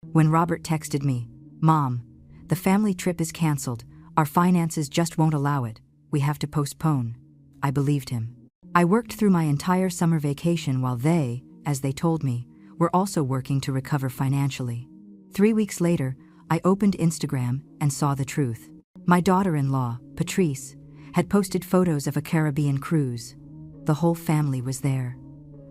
When Robert texted me, "Mom, the family trip is canceled. Our finances just won't allow it. We have to postpone," I believed him. I worked through my entire summer vacation while they, as they told me, were also working to recover financially. 3 weeks later, I opened Instagram and saw the truth. My daughter-in-law, Patrice, had posted photos of a Caribbean cruise. The whole family was there.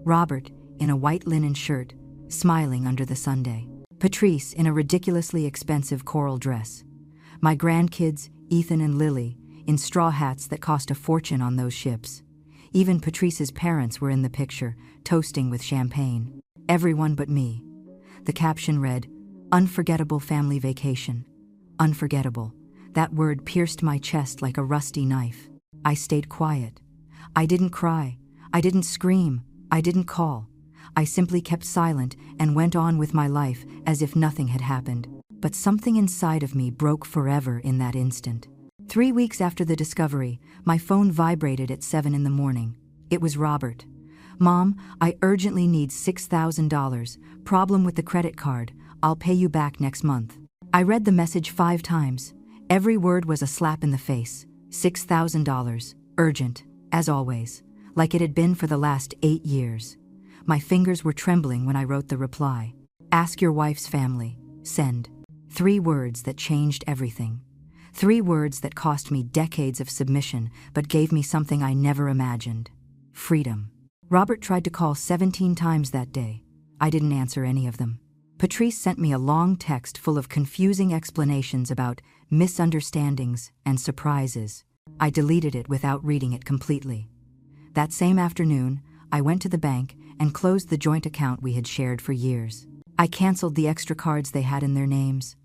Robert, in a white linen shirt, smiling under the sundae. Patrice, in a ridiculously expensive coral dress. My grandkids, Ethan and Lily, in straw hats that cost a fortune on those ships. Even Patrice's parents were in the picture, toasting with champagne. Everyone but me. The caption read, "Unforgettable family vacation." Unforgettable. That word pierced my chest like a rusty knife. I stayed quiet. I didn't cry. I didn't scream. I didn't call. I simply kept silent and went on with my life as if nothing had happened. But something inside of me broke forever in that instant. 3 weeks after the discovery, my phone vibrated at 7 in the morning. It was Robert. "Mom, I urgently need $6,000. Problem with the credit card. I'll pay you back next month." I read the message 5 times. Every word was a slap in the face. $6,000. Urgent, as always, like it had been for the last 8 years. My fingers were trembling when I wrote the reply. "Ask your wife's family. Send." 3 words that changed everything. 3 words that cost me decades of submission but gave me something I never imagined. Freedom. Robert tried to call 17 times that day. I didn't answer any of them. Patrice sent me a long text full of confusing explanations about misunderstandings and surprises. I deleted it without reading it completely. That same afternoon, I went to the bank and closed the joint account we had shared for years. I canceled the extra cards they had in their names.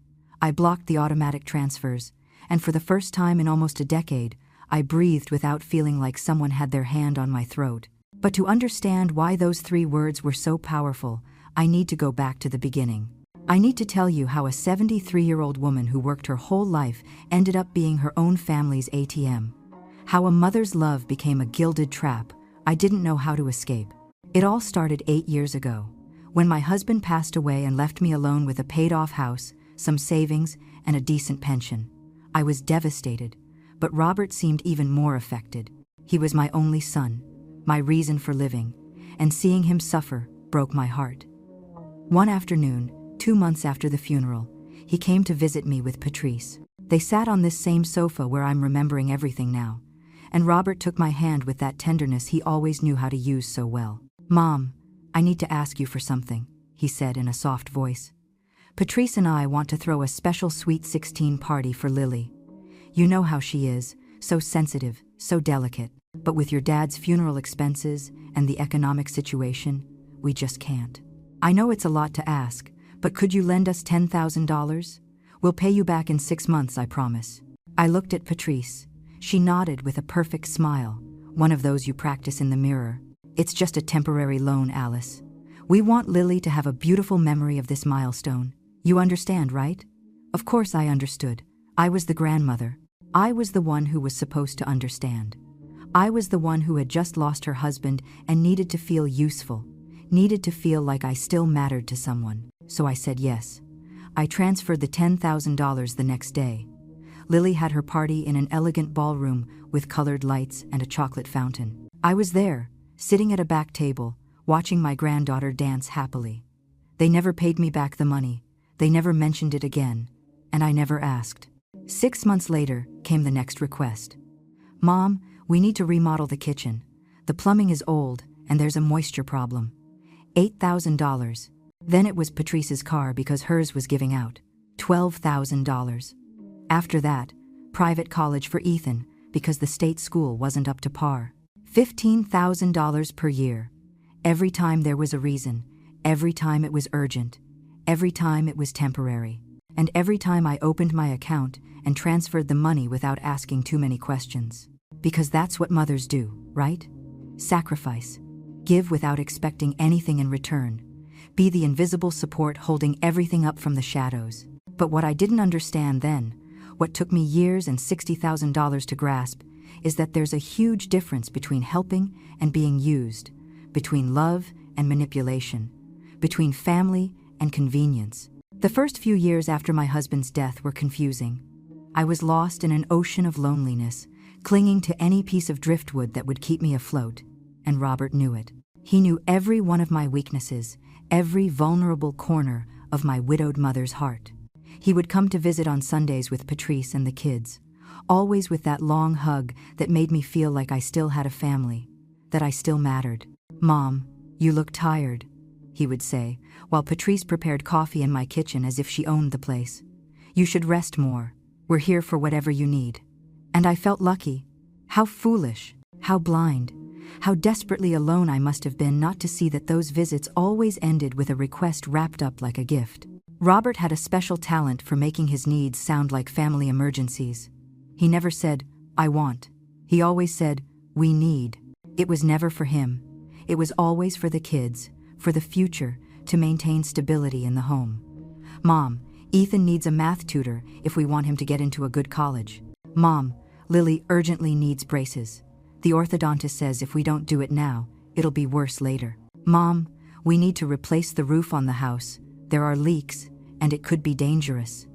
I blocked the automatic transfers, and for the first time in almost a decade, I breathed without feeling like someone had their hand on my throat. But to understand why those 3 words were so powerful, I need to go back to the beginning. I need to tell you how a 73-year-old woman who worked her whole life ended up being her own family's ATM. How a mother's love became a gilded trap I didn't know how to escape. It all started 8 years ago, when my husband passed away and left me alone with a paid-off house, some savings, and a decent pension. I was devastated, but Robert seemed even more affected. He was my only son, my reason for living, and seeing him suffer broke my heart. One afternoon, 2 months after the funeral, he came to visit me with Patrice. They sat on this same sofa where I'm remembering everything now, and Robert took my hand with that tenderness he always knew how to use so well. "Mom, I need to ask you for something," he said in a soft voice. "Patrice and I want to throw a special Sweet 16 party for Lily. You know how she is, so sensitive, so delicate. But with your dad's funeral expenses and the economic situation, we just can't. I know it's a lot to ask, but could you lend us $10,000? We'll pay you back in 6 months, I promise." I looked at Patrice. She nodded with a perfect smile, one of those you practice in the mirror. "It's just a temporary loan, Alice. We want Lily to have a beautiful memory of this milestone. You understand, right?" Of course I understood. I was the grandmother. I was the one who was supposed to understand. I was the one who had just lost her husband and needed to feel useful, needed to feel like I still mattered to someone. So I said yes. I transferred the $10,000 the next day. Lily had her party in an elegant ballroom with colored lights and a chocolate fountain. I was there, sitting at a back table, watching my granddaughter dance happily. They never paid me back the money. They never mentioned it again, and I never asked. 6 months later came the next request. "Mom, we need to remodel the kitchen. The plumbing is old, and there's a moisture problem. $8,000. Then it was Patrice's car because hers was giving out. $12,000. After that, private college for Ethan because the state school wasn't up to par. $15,000 per year. Every time there was a reason, every time it was urgent, every time it was temporary, and every time I opened my account and transferred the money without asking too many questions. Because that's what mothers do, right? Sacrifice. Give without expecting anything in return. Be the invisible support holding everything up from the shadows. But what I didn't understand then, what took me years and $60,000 to grasp, is that there's a huge difference between helping and being used, between love and manipulation, between family and convenience. The first few years after my husband's death were confusing. I was lost in an ocean of loneliness, clinging to any piece of driftwood that would keep me afloat, and Robert knew it. He knew every one of my weaknesses, every vulnerable corner of my widowed mother's heart. He would come to visit on Sundays with Patrice and the kids, always with that long hug that made me feel like I still had a family, that I still mattered. "Mom, you look tired," he would say, while Patrice prepared coffee in my kitchen as if she owned the place. "You should rest more. We're here for whatever you need." And I felt lucky. How foolish, how blind, how desperately alone I must have been not to see that those visits always ended with a request wrapped up like a gift. Robert had a special talent for making his needs sound like family emergencies. He never said, "I want." He always said, "We need." It was never for him. It was always for the kids, for the future, to maintain stability in the home. "Mom, Ethan needs a math tutor if we want him to get into a good college." "Mom, Lily urgently needs braces. The orthodontist says if we don't do it now, it'll be worse later." "Mom, we need to replace the roof on the house. There are leaks, and it could be dangerous."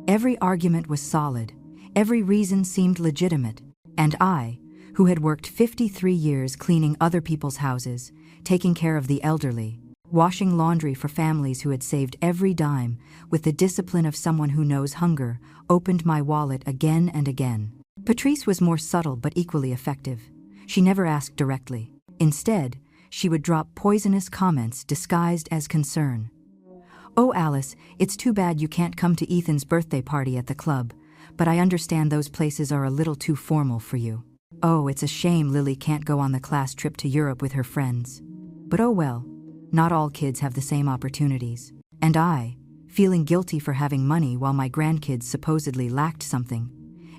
Every argument was solid. Every reason seemed legitimate. And I, who had worked 53 years cleaning other people's houses, taking care of the elderly, washing laundry for families who had saved every dime with the discipline of someone who knows hunger, opened my wallet again and again. Patrice was more subtle but equally effective. She never asked directly. Instead, she would drop poisonous comments disguised as concern. "Oh, Alice, it's too bad you can't come to Ethan's birthday party at the club, but I understand those places are a little too formal for you. Oh, it's a shame Lily can't go on the class trip to Europe with her friends. But oh well, not all kids have the same opportunities." And I, feeling guilty for having money while my grandkids supposedly lacked something,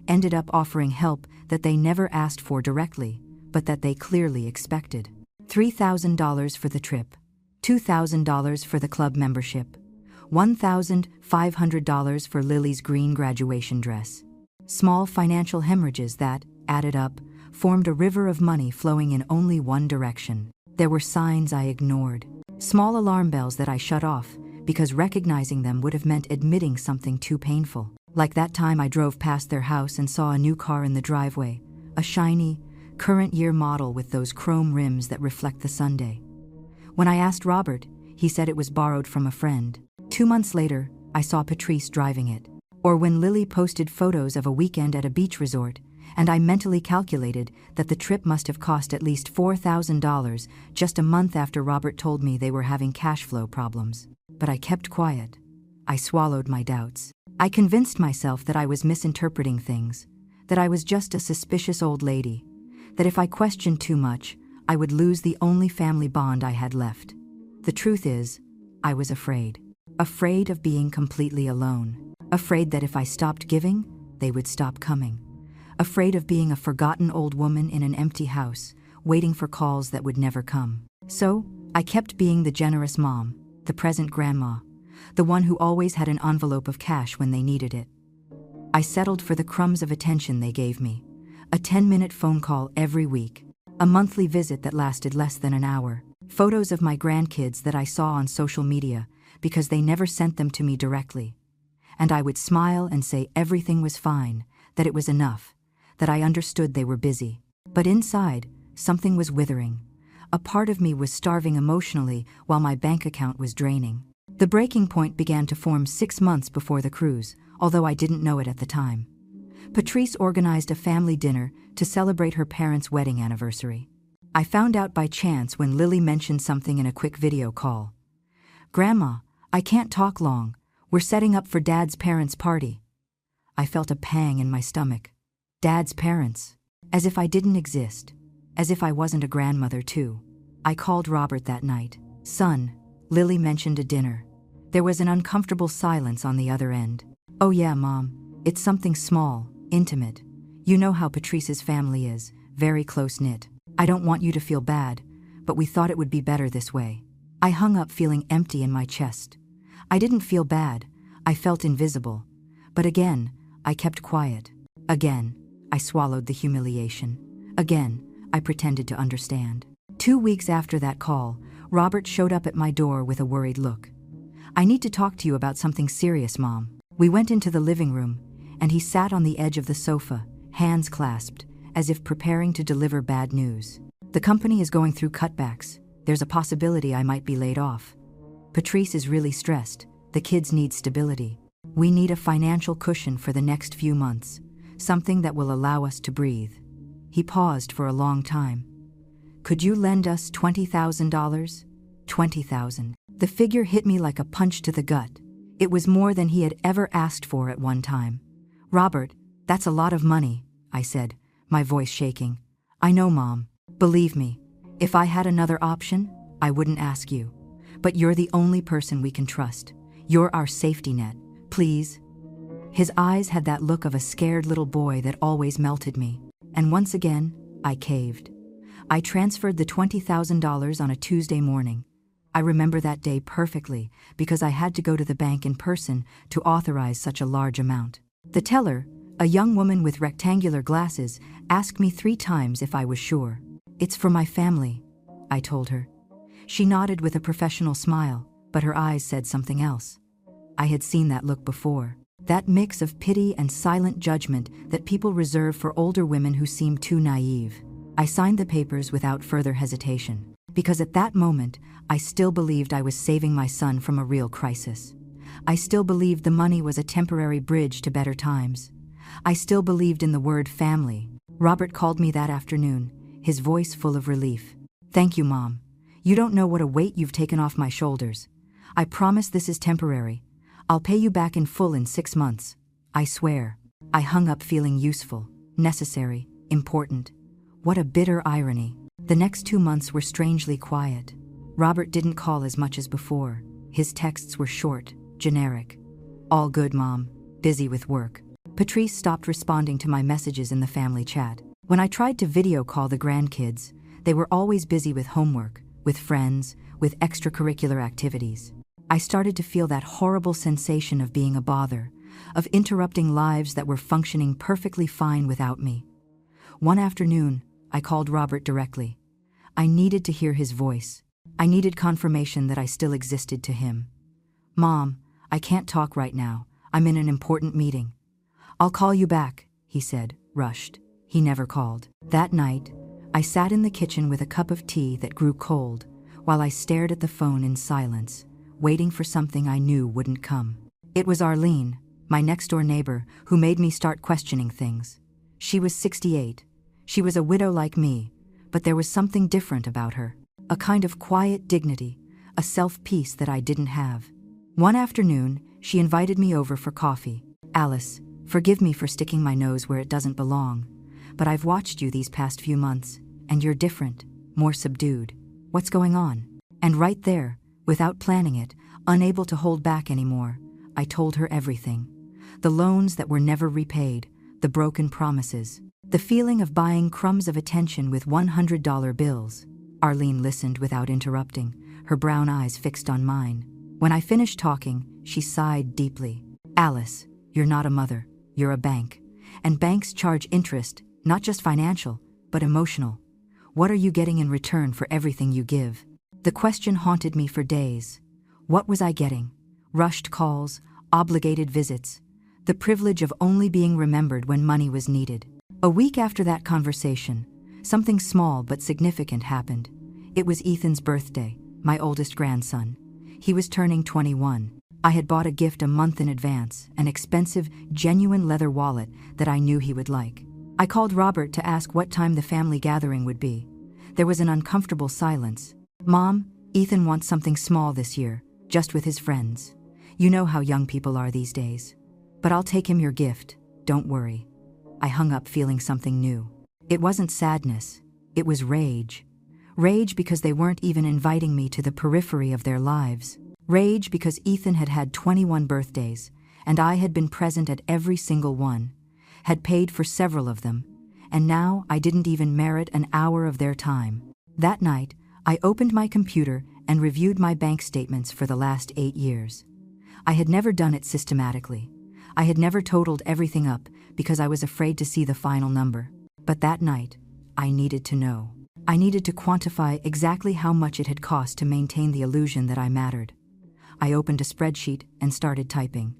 ended up offering help that they never asked for directly, but that they clearly expected. $3,000 for the trip, $2,000 for the club membership, $1,500 for Lily's green graduation dress. Small financial hemorrhages that, added up, formed a river of money flowing in only one direction. There were signs I ignored, small alarm bells that I shut off, because recognizing them would have meant admitting something too painful. Like that time I drove past their house and saw a new car in the driveway, a shiny, current year model with those chrome rims that reflect the Sunday. When I asked Robert, he said it was borrowed from a friend. 2 months later, I saw Patrice driving it. Or when Lily posted photos of a weekend at a beach resort, and I mentally calculated that the trip must have cost at least $4,000 just a month after Robert told me they were having cash flow problems. But I kept quiet. I swallowed my doubts. I convinced myself that I was misinterpreting things, that I was just a suspicious old lady, that if I questioned too much, I would lose the only family bond I had left. The truth is, I was afraid. Afraid of being completely alone. Afraid that if I stopped giving, they would stop coming. Afraid of being a forgotten old woman in an empty house, waiting for calls that would never come. So, I kept being the generous mom, the present grandma, the one who always had an envelope of cash when they needed it. I settled for the crumbs of attention they gave me, a 10-minute phone call every week, a monthly visit that lasted less than an hour, photos of my grandkids that I saw on social media because they never sent them to me directly. And I would smile and say everything was fine, that it was enough, that I understood they were busy. But inside, something was withering. A part of me was starving emotionally while my bank account was draining. The breaking point began to form 6 months before the cruise, although I didn't know it at the time. Patrice organized a family dinner to celebrate her parents' wedding anniversary. I found out by chance when Lily mentioned something in a quick video call. "Grandma, I can't talk long. We're setting up for Dad's parents' party." I felt a pang in my stomach. Dad's parents. As if I didn't exist. As if I wasn't a grandmother too. I called Robert that night. "Son, Lily mentioned a dinner." There was an uncomfortable silence on the other end. "Oh yeah, Mom. It's something small, intimate. You know how Patrice's family is, very close-knit. I don't want you to feel bad, but we thought it would be better this way." I hung up feeling empty in my chest. I didn't feel bad. I felt invisible. But again, I kept quiet. Again, I swallowed the humiliation. Again, I pretended to understand. 2 weeks after that call, Robert showed up at my door with a worried look. I need to talk to you about something serious, Mom. We went into the living room, and he sat on the edge of the sofa, hands clasped, as if preparing to deliver bad news. The company is going through cutbacks. There's a possibility I might be laid off. Patrice is really stressed. The kids need stability. We need a financial cushion for the next few months, something that will allow us to breathe. He paused for a long time. Could you lend us $20,000? $20,000. The figure hit me like a punch to the gut. It was more than he had ever asked for at one time. Robert, that's a lot of money, I said, my voice shaking. I know, Mom. Believe me, if I had another option, I wouldn't ask you. But you're the only person we can trust. You're our safety net. Please. His eyes had that look of a scared little boy that always melted me. And once again, I caved. I transferred the $20,000 on a Tuesday morning. I remember that day perfectly because I had to go to the bank in person to authorize such a large amount. The teller, a young woman with rectangular glasses, asked me 3 times if I was sure. It's for my family, I told her. She nodded with a professional smile, but her eyes said something else. I had seen that look before. That mix of pity and silent judgment that people reserve for older women who seem too naive. I signed the papers without further hesitation, because at that moment, I still believed I was saving my son from a real crisis. I still believed the money was a temporary bridge to better times. I still believed in the word family. Robert called me that afternoon, his voice full of relief. Thank you, Mom. You don't know what a weight you've taken off my shoulders. I promise this is temporary. I'll pay you back in full in 6 months. I swear. I hung up feeling useful, necessary, important. What a bitter irony. The next 2 months were strangely quiet. Robert didn't call as much as before. His texts were short, generic. All good, Mom. Busy with work. Patrice stopped responding to my messages in the family chat. When I tried to video call the grandkids, they were always busy with homework, with friends, with extracurricular activities. I started to feel that horrible sensation of being a bother, of interrupting lives that were functioning perfectly fine without me. One afternoon, I called Robert directly. I needed to hear his voice. I needed confirmation that I still existed to him. Mom, I can't talk right now. I'm in an important meeting. I'll call you back, he said, rushed. He never called. That night, I sat in the kitchen with a cup of tea that grew cold, while I stared at the phone in silence, waiting for something I knew wouldn't come. It was Arlene, my next-door neighbor, who made me start questioning things. She was 68. She was a widow like me, but there was something different about her. A kind of quiet dignity, a self-peace that I didn't have. One afternoon, she invited me over for coffee. Alice, forgive me for sticking my nose where it doesn't belong, but I've watched you these past few months, and you're different, more subdued. What's going on? And right there, without planning it, unable to hold back anymore, I told her everything. The loans that were never repaid, the broken promises, the feeling of buying crumbs of attention with $100 bills. Arlene listened without interrupting, her brown eyes fixed on mine. When I finished talking, she sighed deeply. Alice, you're not a mother, you're a bank. And banks charge interest, not just financial, but emotional. What are you getting in return for everything you give? The question haunted me for days. What was I getting? Rushed calls, obligated visits, the privilege of only being remembered when money was needed. A week after that conversation, something small but significant happened. It was Ethan's birthday, my oldest grandson. He was turning 21. I had bought a gift a month in advance, an expensive, genuine leather wallet that I knew he would like. I called Robert to ask what time the family gathering would be. There was an uncomfortable silence. Mom, Ethan wants something small this year, just with his friends. You know how young people are these days. But I'll take him your gift, don't worry. I hung up feeling something new. It wasn't sadness, it was rage. Rage because they weren't even inviting me to the periphery of their lives. Rage because Ethan had had 21 birthdays, and I had been present at every single one, had paid for several of them, and now I didn't even merit an hour of their time. That night, I opened my computer and reviewed my bank statements for the last 8 years. I had never done it systematically. I had never totaled everything up because I was afraid to see the final number. But that night, I needed to know. I needed to quantify exactly how much it had cost to maintain the illusion that I mattered. I opened a spreadsheet and started typing.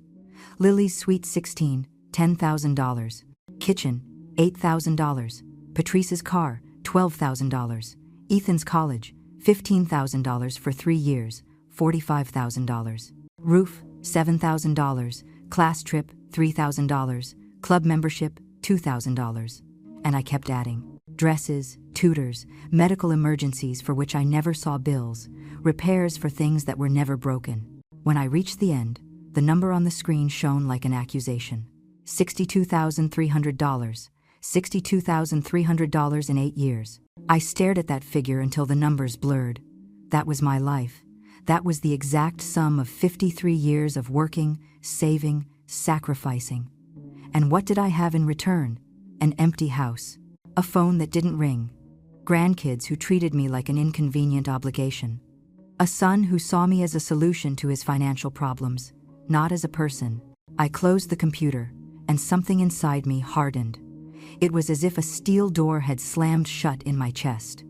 Lily's Suite 16, $10,000. Kitchen, $8,000. Patrice's car, $12,000. Ethan's college, $15,000 for 3 years, $45,000. Roof, $7,000. Class trip, $3,000. Club membership, $2,000. And I kept adding. Dresses, tutors, medical emergencies for which I never saw bills, repairs for things that were never broken. When I reached the end, the number on the screen shone like an accusation. $62,300. $62,300 in 8 years. I stared at that figure until the numbers blurred. That was my life. That was the exact sum of 53 years of working, saving, sacrificing. And what did I have in return? An empty house. A phone that didn't ring. Grandkids who treated me like an inconvenient obligation. A son who saw me as a solution to his financial problems, not as a person. I closed the computer, and something inside me hardened. It was as if a steel door had slammed shut in my chest.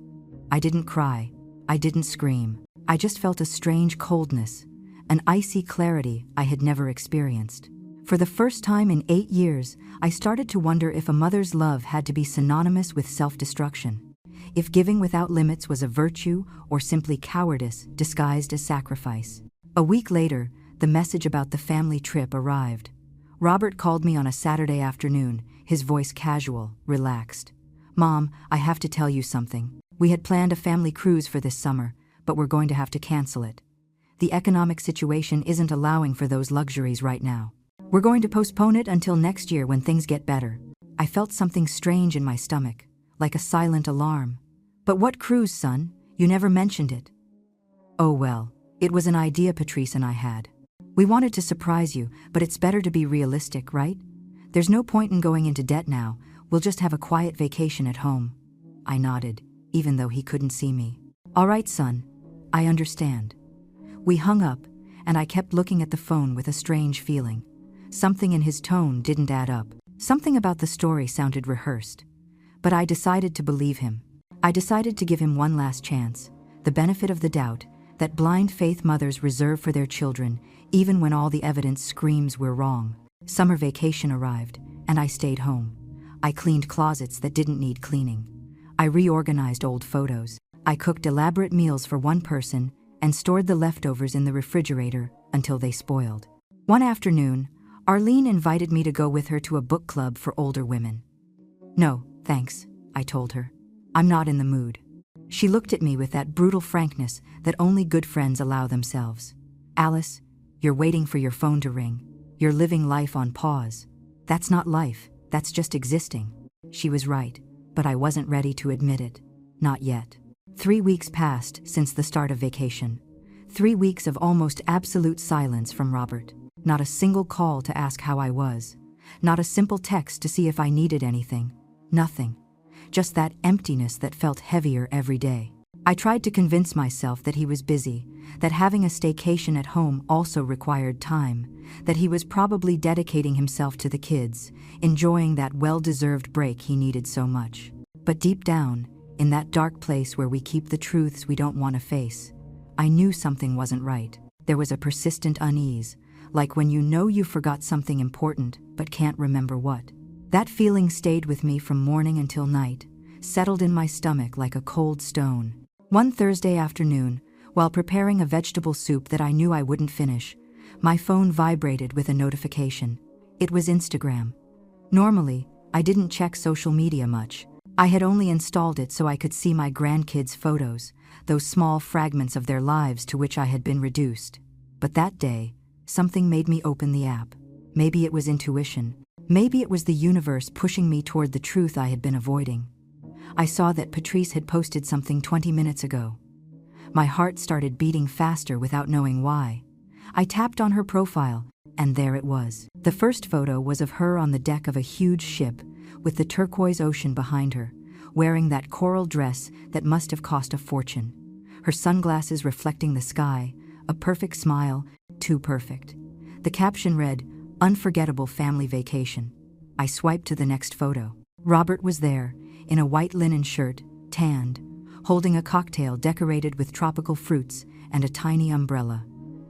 I didn't cry. I didn't scream. I just felt a strange coldness, an icy clarity I had never experienced. For the first time in 8 years, I started to wonder if a mother's love had to be synonymous with self-destruction, if giving without limits was a virtue or simply cowardice disguised as sacrifice. A week later, the message about the family trip arrived. Robert called me on a Saturday afternoon, his voice casual, relaxed. "Mom, I have to tell you something. We had planned a family cruise for this summer, but we're going to have to cancel it. The economic situation isn't allowing for those luxuries right now. We're going to postpone it until next year when things get better." I felt something strange in my stomach, like a silent alarm. "But what cruise, son? You never mentioned it." "Oh well, it was an idea Patrice and I had. We wanted to surprise you, but it's better to be realistic, right? There's no point in going into debt now. We'll just have a quiet vacation at home." I nodded, even though he couldn't see me. "All right, son. I understand." We hung up, and I kept looking at the phone with a strange feeling. Something in his tone didn't add up. Something about the story sounded rehearsed. But I decided to believe him. I decided to give him one last chance, the benefit of the doubt, that blind faith mothers reserve for their children, even when all the evidence screams we're wrong. Summer vacation arrived, and I stayed home. I cleaned closets that didn't need cleaning. I reorganized old photos. I cooked elaborate meals for one person and stored the leftovers in the refrigerator until they spoiled. One afternoon, Arlene invited me to go with her to a book club for older women. "No, thanks," I told her. "I'm not in the mood." She looked at me with that brutal frankness that only good friends allow themselves. "Alice, you're waiting for your phone to ring. You're living life on pause. That's not life, that's just existing." She was right, but I wasn't ready to admit it. Not yet. 3 weeks passed since the start of vacation. 3 weeks of almost absolute silence from Robert. Not a single call to ask how I was. Not a simple text to see if I needed anything. Nothing. Just that emptiness that felt heavier every day. I tried to convince myself that he was busy, that having a staycation at home also required time, that he was probably dedicating himself to the kids, enjoying that well-deserved break he needed so much. But deep down, in that dark place where we keep the truths we don't want to face, I knew something wasn't right. There was a persistent unease, like when you know you forgot something important but can't remember what. That feeling stayed with me from morning until night, settled in my stomach like a cold stone. One Thursday afternoon, while preparing a vegetable soup that I knew I wouldn't finish, my phone vibrated with a notification. It was Instagram. Normally, I didn't check social media much. I had only installed it so I could see my grandkids' photos, those small fragments of their lives to which I had been reduced. But that day, something made me open the app. Maybe it was intuition. Maybe it was the universe pushing me toward the truth I had been avoiding. I saw that Patrice had posted something 20 minutes ago. My heart started beating faster without knowing why. I tapped on her profile, and there it was. The first photo was of her on the deck of a huge ship, with the turquoise ocean behind her, wearing that coral dress that must have cost a fortune. Her sunglasses reflecting the sky, a perfect smile, too perfect. The caption read, "Unforgettable family vacation." I swiped to the next photo. Robert was there, in a white linen shirt, tanned, holding a cocktail decorated with tropical fruits and a tiny umbrella.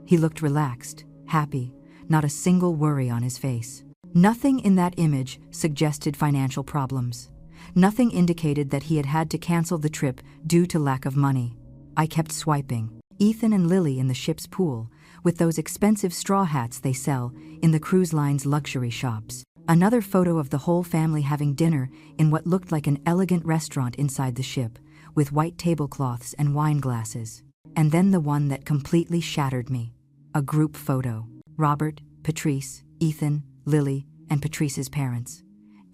He looked relaxed, happy, not a single worry on his face. Nothing in that image suggested financial problems. Nothing indicated that he had had to cancel the trip due to lack of money. I kept swiping. Ethan and Lily in the ship's pool, with those expensive straw hats they sell in the cruise line's luxury shops. Another photo of the whole family having dinner in what looked like an elegant restaurant inside the ship, with white tablecloths and wine glasses. And then the one that completely shattered me. A group photo. Robert, Patrice, Ethan, Lily, and Patrice's parents.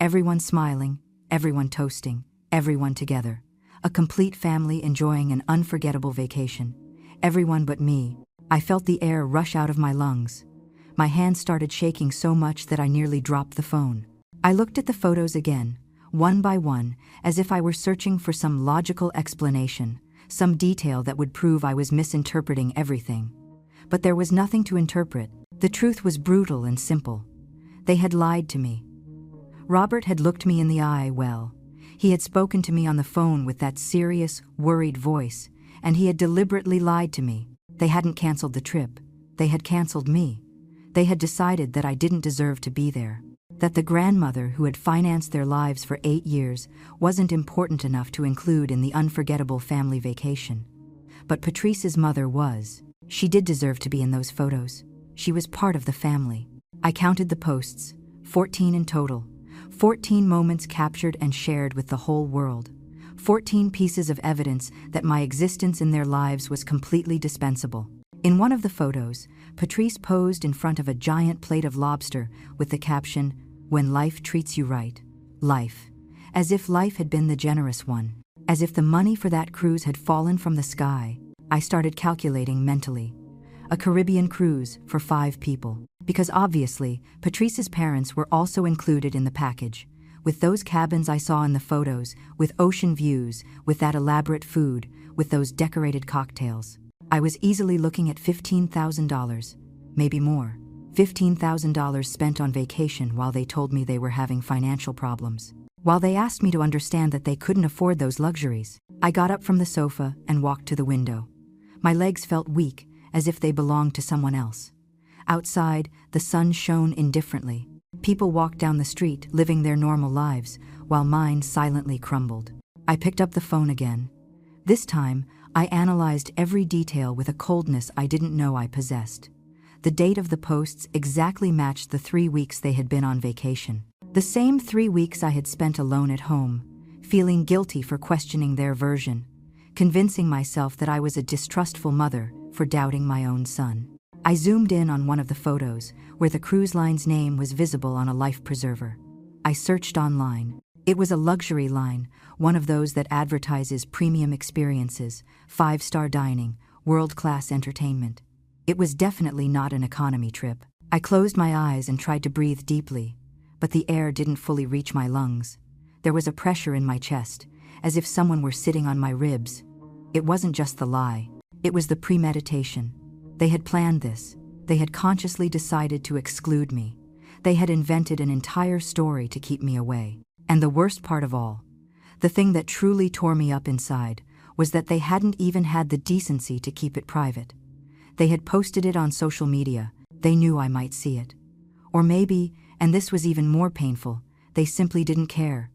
Everyone smiling, everyone toasting, everyone together. A complete family enjoying an unforgettable vacation. Everyone but me. I felt the air rush out of my lungs. My hands started shaking so much that I nearly dropped the phone. I looked at the photos again, one by one, as if I were searching for some logical explanation, some detail that would prove I was misinterpreting everything. But there was nothing to interpret. The truth was brutal and simple. They had lied to me. Robert had looked me in the eye well. He had spoken to me on the phone with that serious, worried voice, and he had deliberately lied to me. They hadn't canceled the trip. They had canceled me. They had decided that I didn't deserve to be there. That the grandmother who had financed their lives for 8 years wasn't important enough to include in the unforgettable family vacation. But Patrice's mother was. She did deserve to be in those photos. She was part of the family. I counted the posts, 14 in total. 14 moments captured and shared with the whole world. 14 pieces of evidence that my existence in their lives was completely dispensable. In one of the photos, Patrice posed in front of a giant plate of lobster with the caption, "When life treats you right, life." As if life had been the generous one. As if the money for that cruise had fallen from the sky. I started calculating mentally. A Caribbean cruise for 5 people. Because obviously, Patrice's parents were also included in the package. With those cabins I saw in the photos, with ocean views, with that elaborate food, with those decorated cocktails. I was easily looking at $15,000, maybe more. $15,000 spent on vacation while they told me they were having financial problems. While they asked me to understand that they couldn't afford those luxuries. I got up from the sofa and walked to the window. My legs felt weak, as if they belonged to someone else. Outside, the sun shone indifferently. People walked down the street, living their normal lives, while mine silently crumbled. I picked up the phone again. This time, I analyzed every detail with a coldness I didn't know I possessed. The date of the posts exactly matched the 3 weeks they had been on vacation. The same 3 weeks I had spent alone at home, feeling guilty for questioning their version, convincing myself that I was a distrustful mother for doubting my own son. I zoomed in on one of the photos, where the cruise line's name was visible on a life preserver. I searched online. It was a luxury line, one of those that advertises premium experiences, 5-star dining, world-class entertainment. It was definitely not an economy trip. I closed my eyes and tried to breathe deeply, but the air didn't fully reach my lungs. There was a pressure in my chest, as if someone were sitting on my ribs. It wasn't just the lie. It was the premeditation. They had planned this. They had consciously decided to exclude me. They had invented an entire story to keep me away. And the worst part of all, the thing that truly tore me up inside, was that they hadn't even had the decency to keep it private. They had posted it on social media. They knew I might see it. Or maybe, and this was even more painful, they simply didn't care.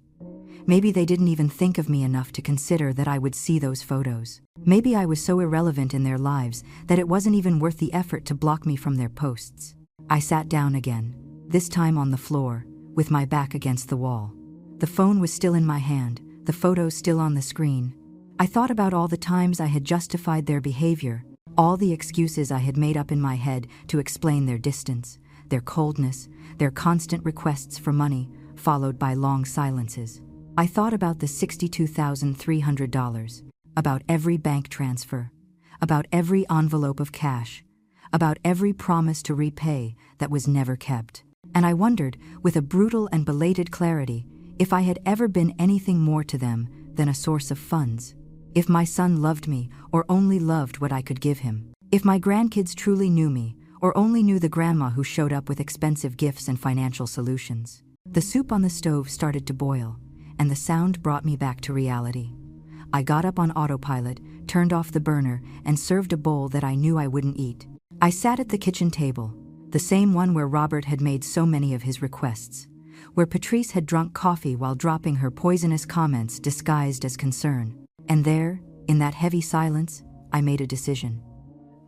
Maybe they didn't even think of me enough to consider that I would see those photos. Maybe I was so irrelevant in their lives that it wasn't even worth the effort to block me from their posts. I sat down again, this time on the floor, with my back against the wall. The phone was still in my hand, the photos still on the screen. I thought about all the times I had justified their behavior, all the excuses I had made up in my head to explain their distance, their coldness, their constant requests for money, followed by long silences. I thought about the $62,300, about every bank transfer, about every envelope of cash, about every promise to repay that was never kept. And I wondered, with a brutal and belated clarity, if I had ever been anything more to them than a source of funds. If my son loved me or only loved what I could give him. If my grandkids truly knew me or only knew the grandma who showed up with expensive gifts and financial solutions. The soup on the stove started to boil, and the sound brought me back to reality. I got up on autopilot, turned off the burner, and served a bowl that I knew I wouldn't eat. I sat at the kitchen table, the same one where Robert had made so many of his requests, where Patrice had drunk coffee while dropping her poisonous comments disguised as concern. And there, in that heavy silence, I made a decision.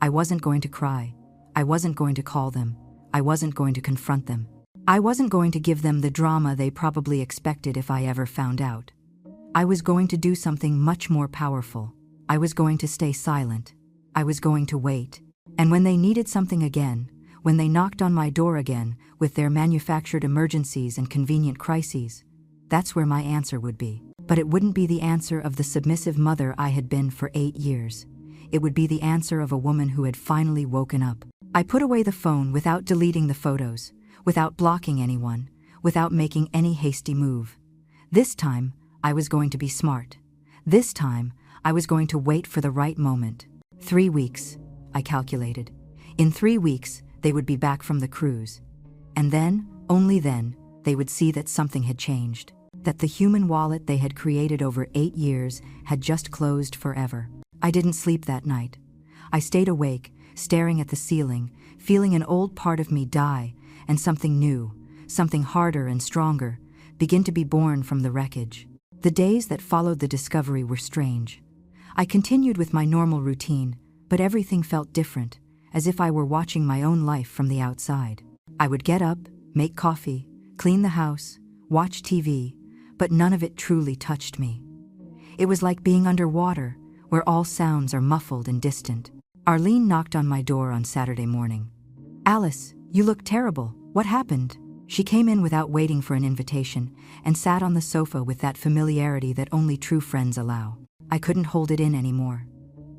I wasn't going to cry. I wasn't going to call them. I wasn't going to confront them. I wasn't going to give them the drama they probably expected if I ever found out. I was going to do something much more powerful. I was going to stay silent. I was going to wait. And when they needed something again, when they knocked on my door again with their manufactured emergencies and convenient crises, that's where my answer would be. But it wouldn't be the answer of the submissive mother I had been for 8 years. It would be the answer of a woman who had finally woken up. I put away the phone without deleting the photos, without blocking anyone, without making any hasty move. This time, I was going to be smart. This time, I was going to wait for the right moment. 3 weeks, I calculated. In 3 weeks, they would be back from the cruise. And then, only then, they would see that something had changed. That the human wallet they had created over 8 years had just closed forever. I didn't sleep that night. I stayed awake, staring at the ceiling, feeling an old part of me die, and something new, something harder and stronger, begin to be born from the wreckage. The days that followed the discovery were strange. I continued with my normal routine, but everything felt different, as if I were watching my own life from the outside. I would get up, make coffee, clean the house, watch TV, but none of it truly touched me. It was like being underwater, where all sounds are muffled and distant. Arlene knocked on my door on Saturday morning. "Alice, you look terrible. What happened?" She came in without waiting for an invitation and sat on the sofa with that familiarity that only true friends allow. I couldn't hold it in anymore.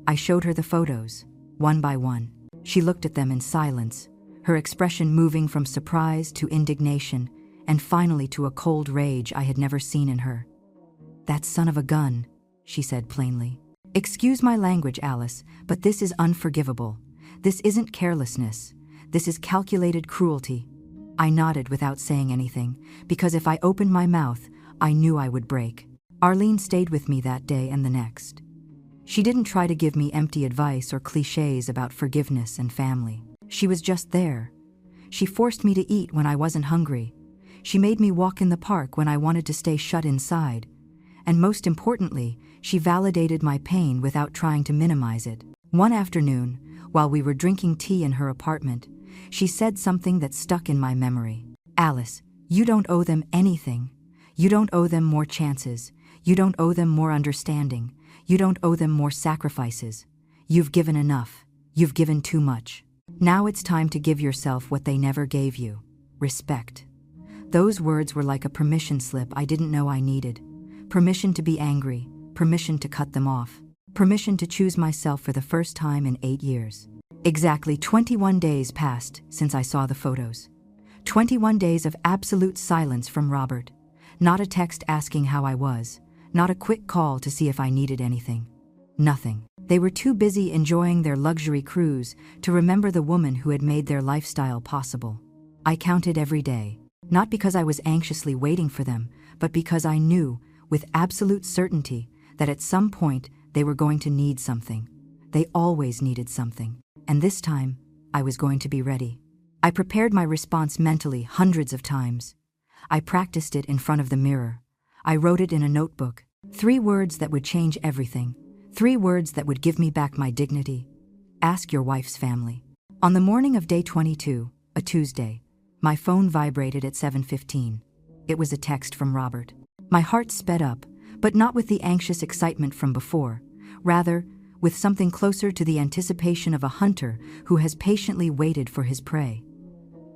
I showed her the photos, one by one. She looked at them in silence, her expression moving from surprise to indignation and finally to a cold rage I had never seen in her. "That son of a gun," she said plainly. "Excuse my language, Alice, but this is unforgivable. This isn't carelessness. This is calculated cruelty." I nodded without saying anything, because if I opened my mouth, I knew I would break. Arlene stayed with me that day and the next. She didn't try to give me empty advice or cliches about forgiveness and family. She was just there. She forced me to eat when I wasn't hungry. She made me walk in the park when I wanted to stay shut inside. And most importantly, she validated my pain without trying to minimize it. One afternoon, while we were drinking tea in her apartment, she said something that stuck in my memory. "Alice, you don't owe them anything. You don't owe them more chances. You don't owe them more understanding. You don't owe them more sacrifices. You've given enough. You've given too much. Now it's time to give yourself what they never gave you: respect." Those words were like a permission slip I didn't know I needed. Permission to be angry, permission to cut them off, permission to choose myself for the first time in 8 years. Exactly 21 days passed since I saw the photos. 21 days of absolute silence from Robert. Not a text asking how I was, not a quick call to see if I needed anything. Nothing. They were too busy enjoying their luxury cruise to remember the woman who had made their lifestyle possible. I counted every day, not because I was anxiously waiting for them, but because I knew, with absolute certainty, that at some point they were going to need something. They always needed something. And this time, I was going to be ready. I prepared my response mentally hundreds of times. I practiced it in front of the mirror. I wrote it in a notebook. 3 words that would change everything. 3 words that would give me back my dignity. Ask your wife's family. On the morning of day 22, a Tuesday, my phone vibrated at 7:15. It was a text from Robert. My heart sped up, but not with the anxious excitement from before. Rather, with something closer to the anticipation of a hunter who has patiently waited for his prey.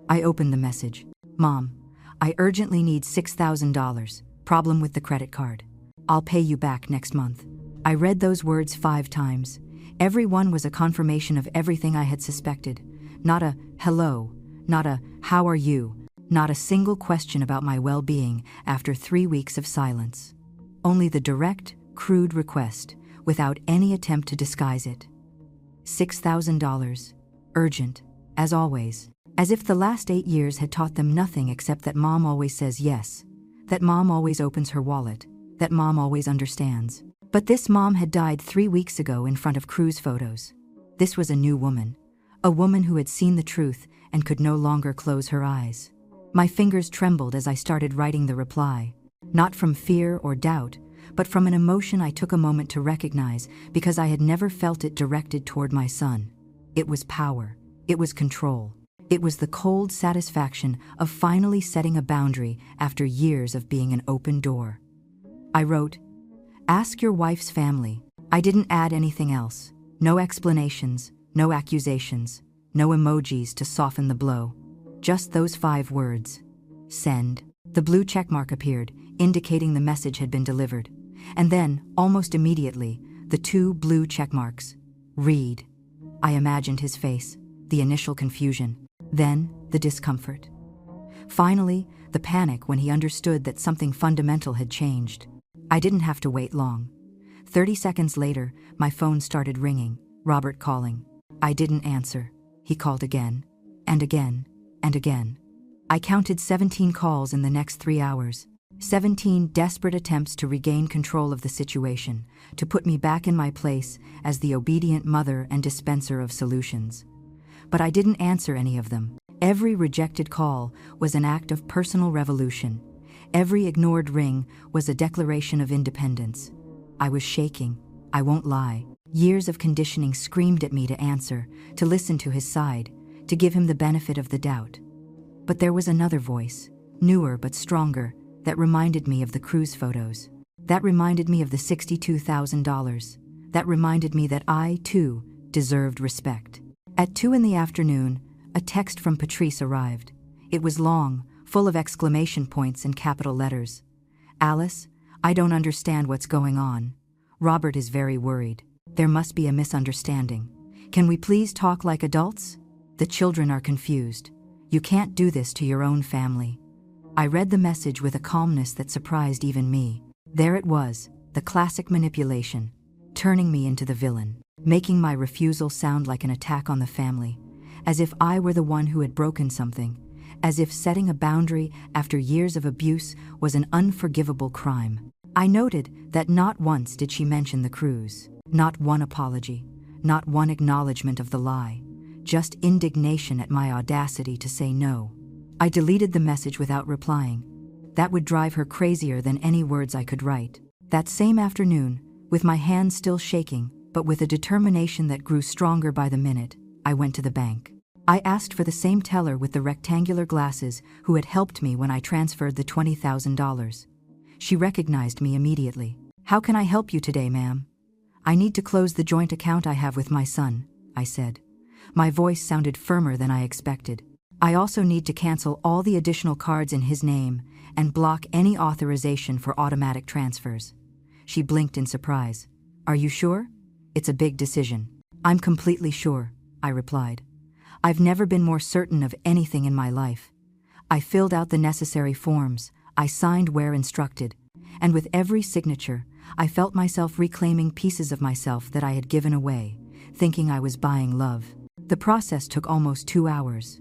I opened the message. "Mom, I urgently need $6,000. Problem with the credit card. I'll pay you back next month." I read those words 5 times. Every one was a confirmation of everything I had suspected. Not a "hello," not a "how are you," not a single question about my well-being after 3 weeks of silence. Only the direct, crude request, without any attempt to disguise it. $6,000. Urgent, as always. As if the last 8 years had taught them nothing except that Mom always says yes, that Mom always opens her wallet, that Mom always understands. But this Mom had died 3 weeks ago in front of cruise photos. This was a new woman. A woman who had seen the truth and could no longer close her eyes. My fingers trembled as I started writing the reply, not from fear or doubt, but from an emotion I took a moment to recognize because I had never felt it directed toward my son. It was power. It was control. It was the cold satisfaction of finally setting a boundary after years of being an open door. I wrote, "Ask your wife's family." I didn't add anything else. No explanations, no accusations, no emojis to soften the blow. Just those 5 words. Send. The blue checkmark appeared, indicating the message had been delivered. And then, almost immediately, the 2 blue checkmarks. Read. I imagined his face, the initial confusion, then the discomfort. Finally, the panic when he understood that something fundamental had changed. I didn't have to wait long. 30 seconds later, my phone started ringing, Robert calling. I didn't answer. He called again, and again, and again. I counted 17 calls in the next 3 hours. 17 desperate attempts to regain control of the situation, to put me back in my place as the obedient mother and dispenser of solutions. But I didn't answer any of them. Every rejected call was an act of personal revolution. Every ignored ring was a declaration of independence. I was shaking, I won't lie. Years of conditioning screamed at me to answer, to listen to his side, to give him the benefit of the doubt. But there was another voice, newer but stronger, that reminded me of the cruise photos. That reminded me of the $62,000. That reminded me that I, too, deserved respect. At 2 p.m, a text from Patrice arrived. It was long, full of exclamation points and capital letters. "Alice, I don't understand what's going on. Robert is very worried. There must be a misunderstanding. Can we please talk like adults? The children are confused. You can't do this to your own family." I read the message with a calmness that surprised even me. There it was, the classic manipulation, turning me into the villain, making my refusal sound like an attack on the family, as if I were the one who had broken something, as if setting a boundary after years of abuse was an unforgivable crime. I noted that not once did she mention the cruise, not one apology, not one acknowledgement of the lie, just indignation at my audacity to say no. I deleted the message without replying. That would drive her crazier than any words I could write. That same afternoon, with my hands still shaking, but with a determination that grew stronger by the minute, I went to the bank. I asked for the same teller with the rectangular glasses who had helped me when I transferred the $20,000. She recognized me immediately. "How can I help you today, ma'am?" "I need to close the joint account I have with my son," I said. My voice sounded firmer than I expected. "I also need to cancel all the additional cards in his name and block any authorization for automatic transfers." She blinked in surprise. "Are you sure? It's a big decision." "I'm completely sure," I replied. "I've never been more certain of anything in my life." I filled out the necessary forms, I signed where instructed, and with every signature, I felt myself reclaiming pieces of myself that I had given away, thinking I was buying love. The process took almost 2 hours.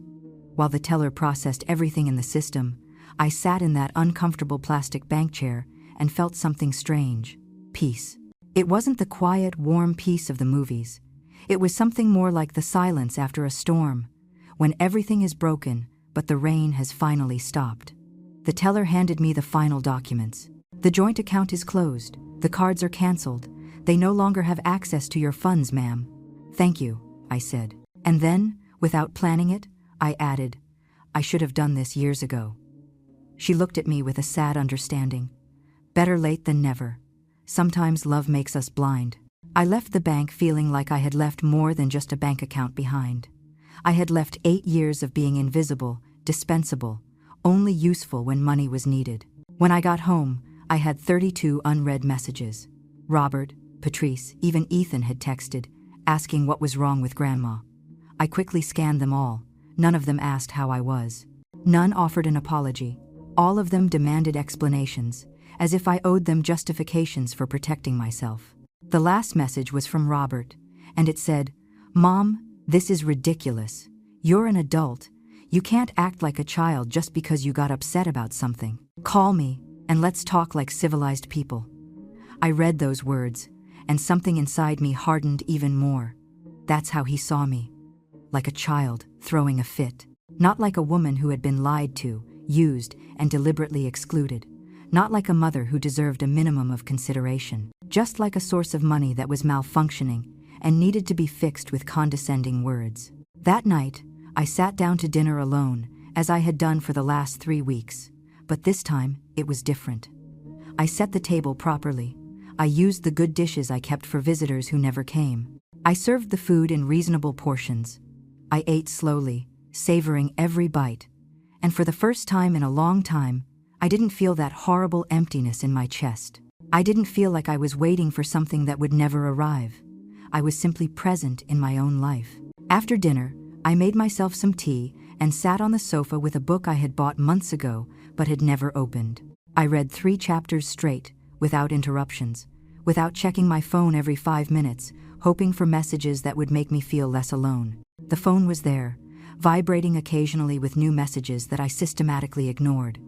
While the teller processed everything in the system, I sat in that uncomfortable plastic bank chair and felt something strange. Peace. It wasn't the quiet, warm peace of the movies. It was something more like the silence after a storm, when everything is broken, but the rain has finally stopped. The teller handed me the final documents. "The joint account is closed. The cards are canceled. They no longer have access to your funds, ma'am." "Thank you," I said. And then, without planning it, I added, "I should have done this years ago." She looked at me with a sad understanding. Better late than never. Sometimes love makes us blind. I left the bank feeling like I had left more than just a bank account behind. I had left 8 years of being invisible, dispensable, only useful when money was needed. When I got home, I had 32 unread messages. Robert, Patrice, even Ethan had texted, asking what was wrong with Grandma. I quickly scanned them all. None of them asked how I was. None offered an apology. All of them demanded explanations, as if I owed them justifications for protecting myself. The last message was from Robert, and it said, "Mom, this is ridiculous. You're an adult. You can't act like a child just because you got upset about something. Call me, and let's talk like civilized people." I read those words, and something inside me hardened even more. That's how he saw me. like a child throwing a fit. Not like a woman who had been lied to, used, and deliberately excluded. Not like a mother who deserved a minimum of consideration. Just like a source of money that was malfunctioning and needed to be fixed with condescending words. That night, I sat down to dinner alone, as I had done for the last 3 weeks. But this time, it was different. I set the table properly. I used the good dishes I kept for visitors who never came. I served the food in reasonable portions. I ate slowly, savoring every bite. And for the first time in a long time, I didn't feel that horrible emptiness in my chest. I didn't feel like I was waiting for something that would never arrive. I was simply present in my own life. After dinner, I made myself some tea and sat on the sofa with a book I had bought months ago but had never opened. I read 3 chapters straight, without interruptions, without checking my phone every 5 minutes, hoping for messages that would make me feel less alone. The phone was there, vibrating occasionally with new messages that I systematically ignored.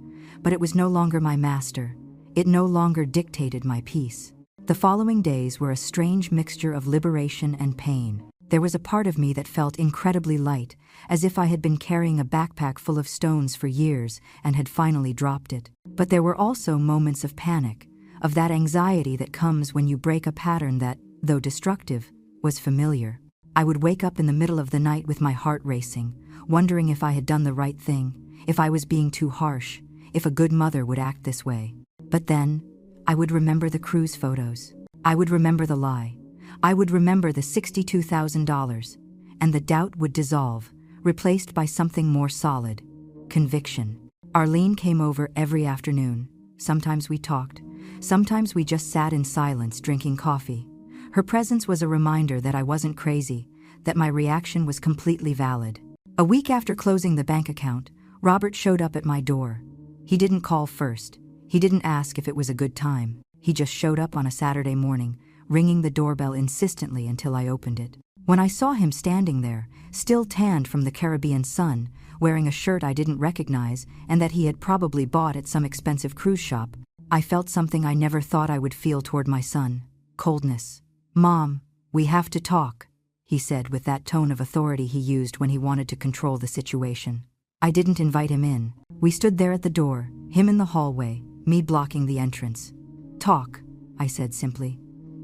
But it was no longer my master. It no longer dictated my peace. The following days were a strange mixture of liberation and pain. There was a part of me that felt incredibly light, as if I had been carrying a backpack full of stones for years and had finally dropped it. But there were also moments of panic, of that anxiety that comes when you break a pattern that, though destructive, was familiar. I would wake up in the middle of the night with my heart racing, wondering if I had done the right thing, if I was being too harsh, if a good mother would act this way. But then, I would remember the cruise photos. I would remember the lie. I would remember the $62,000, and the doubt would dissolve, replaced by something more solid: conviction. Arlene came over every afternoon. Sometimes we talked. Sometimes we just sat in silence drinking coffee. Her presence was a reminder that I wasn't crazy, that my reaction was completely valid. A week after closing the bank account, Robert showed up at my door. He didn't call first. He didn't ask if it was a good time. He just showed up on a Saturday morning, ringing the doorbell insistently until I opened it. When I saw him standing there, still tanned from the Caribbean sun, wearing a shirt I didn't recognize and that he had probably bought at some expensive cruise shop, I felt something I never thought I would feel toward my son: coldness. "Mom, we have to talk," he said with that tone of authority he used when he wanted to control the situation. I didn't invite him in. We stood there at the door, him in the hallway, me blocking the entrance. "Talk," I said simply.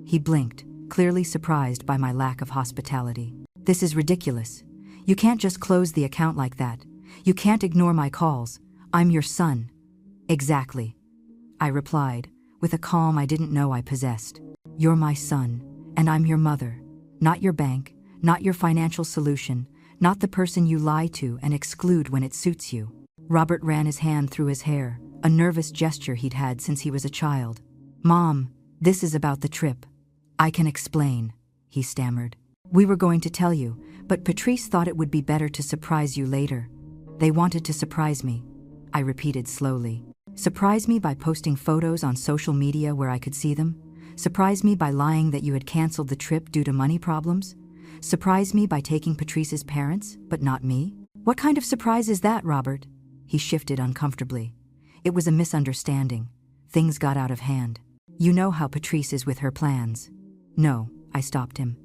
He blinked, clearly surprised by my lack of hospitality. "This is ridiculous. You can't just close the account like that. You can't ignore my calls. I'm your son." "Exactly," I replied, with a calm I didn't know I possessed. "You're my son, and I'm your mother. Not your bank, not your financial solution, not the person you lie to and exclude when it suits you." Robert ran his hand through his hair, a nervous gesture he'd had since he was a child. "Mom, this is about the trip." "I can explain," he stammered. "We were going to tell you, but Patrice thought it would be better to surprise you later." "They wanted to surprise me," I repeated slowly. "Surprise me by posting photos on social media where I could see them? Surprise me by lying that you had canceled the trip due to money problems? Surprise me by taking Patrice's parents, but not me? What kind of surprise is that, Robert?" He shifted uncomfortably. "It was a misunderstanding. Things got out of hand. You know how Patrice is with her plans." "No," I stopped him.